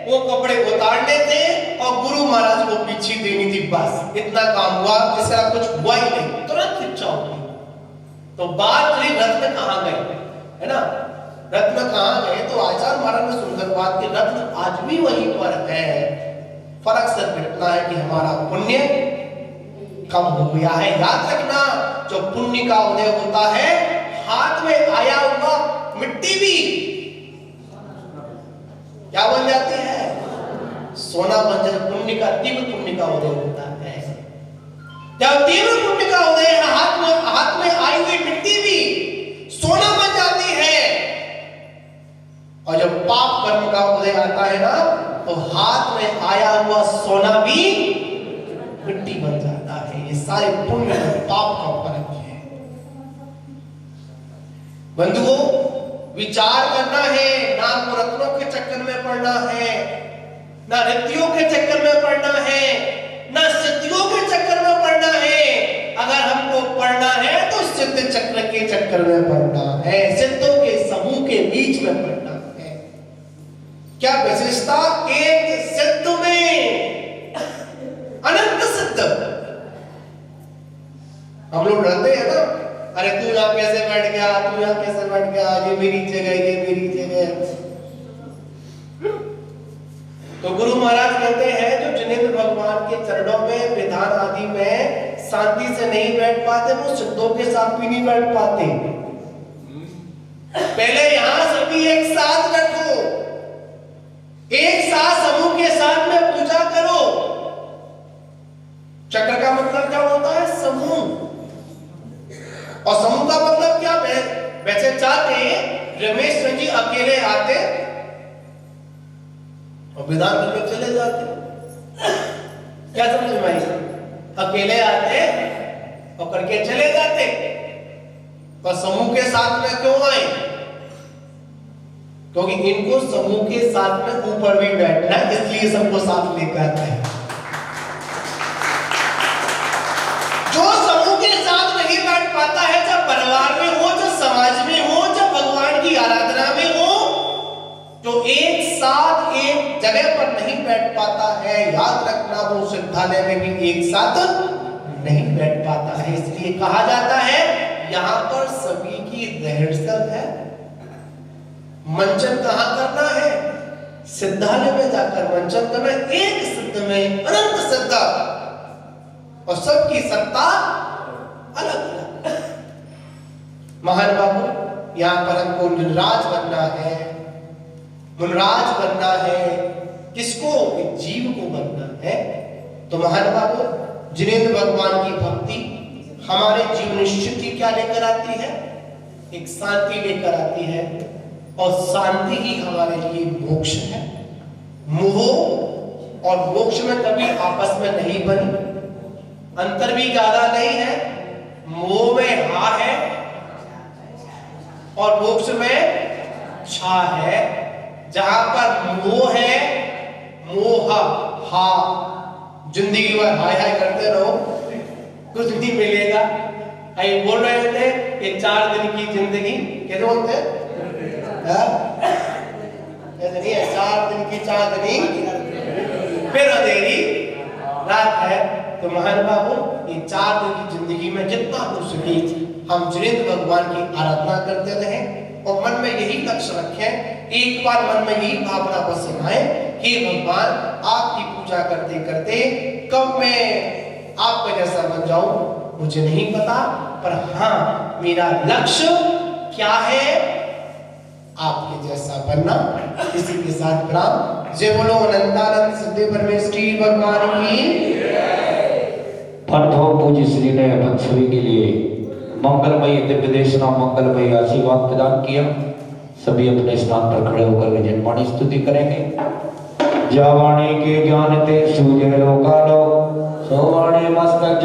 वो कपड़े उतारने थे और गुरु महाराज को पीछे देनी थी, बस इतना काम हुआ। इसका कुछ हुआ ही नहीं, तुरंत दीक्षा हो गई। तो बात रही रत्न कहाँ गए, है ना? रत्न कहाँ गए? तो आचार्य महाराज ने सुंदर बात की, रत्न आज भी वहीं पर है। फर्क सिर्फ इतना है कि हमारा पुण्य कम हो गया है। याद रखना, जो पुण्य का उदय होता है, हाथ में आया हुआ मिट्टी भी क्या बन जाती है? सोना बन जाए। पुण्य का, तीव्र पुण्य का उदय होता है। जब तीव्र पुण्य का उदय है, हाथ में आई हुई मिट्टी भी सोना बन जाती है। और जब पाप कर्म का उदय आता है ना, तो हाथ में आया हुआ सोना भी मिट्टी बन जाता है। ये सारे पुण्य और पाप का फर्क है। बंधुओं, विचार करना है, ना रत्नों के चक्कर में पड़ना है, ना रितियों के चक्कर में पड़ना है, ना सिद्धियों के चक्कर में पड़ना है। अगर हमको पढ़ना है तो सिद्ध चक्र के चक्कर में पढ़ना है, सिद्धों के समूह के बीच में पढ़ना है। क्या विशेषता? एक सिद्ध में अनंत सिद्ध। हम लोग डरते हैं ना, अरे तू यहाँ कैसे बैठ गया, तू यहाँ कैसे बैठ गया, ये मेरी जगह, ये मेरी जगह। तो गुरु महाराज कहते हैं, जो जिनेंद्र भगवान के चरणों में, विधान आदि में शांति से नहीं बैठ पाते, वो सिद्धों के साथ भी नहीं बैठ पाते। पहले यहां सभी एक साथ बैठो, एक साथ समूह के साथ में पूजा करो। चक्र का मतलब क्या होता है? समूह। और समूह का मतलब क्या? वैसे चाहते रमेश जी अकेले आते और विधान करके चले जाते। क्या समझ में आई? अकेले आते और करके चले जाते। पर समूह के साथ में क्यों आए? क्योंकि इनको समूह के साथ में ऊपर भी बैठना है, इसलिए सबको साथ लेकर आते हैं। जो समूह के साथ नहीं बैठ पाता है, जब परिवार में हो, जब समाज में हो, जब भगवान की आराधना में हो, जो एक साथ एक जगह पर नहीं बैठ पाता है, याद रखना वो सिद्धालय में भी एक साथ नहीं बैठ पाता है। इसलिए कहा जाता है यहाँ पर सभी की रिहर्सल है। मंचन कहाँ करना है? सिद्धालय में जाकर मंचन करना। एक सिद्ध में अनंत सिद्ध, और सबकी सत्ता अलग अलग। महान बाबू, यहाँ पर हमको मुनराज बनना है। मुनराज बनना है किसको? जीव को बनना है। तो महान बाबू, जिनेंद्र भगवान की भक्ति हमारे जीवन स्थिति क्या लेकर आती है? एक शांति लेकर आती है, और शांति ही हमारे लिए मोक्ष है। मोह और मोक्ष में कभी आपस में नहीं बनी, अंतर भी ज्यादा नहीं है। मोह में हा है और मोक्ष में छा है। जहां पर मोह है, मोह हा, जिंदगी भर हाय हाय करते रहो, कुछ नहीं मिलेगा। आई बोल रहे थे कि 4 दिन की जिंदगी, कैसे बोलते हैं? ऐसे नहीं है, 4 दिन की चांदनी फिर अंधेरी रात है। तो महान बाबू, ये 4 दिन की जिंदगी में जितना हो सके हम जिनेंद्र भगवान की आराधना करते रहें, और मन में यही लक्ष्य रखें। एक बार मन में यही भावना बस आए कि भगवान आपकी पूजा करते करते कब मैं आपका जैसा बन जाऊं मुझे नहीं पता, पर हाँ मेरा लक्ष्य क्या है? आपके जैसा बनना। इसी के साथ प्रणाम। जय बोलो अनंतानंद सिद्धि परमेश्वरी भगवान की। परम पूज्य श्री ने अपन सभी के लिए मंगलमयी दिव्य देशना मंगलमयी आशीर्वाद प्रदान किया। सभी अपने स्थान पर खड़े होकर विजयवाणी स्तुति करेंगे। जावाणी के ज्ञान ते सूझे लोकालो, सोवाणी मस्तक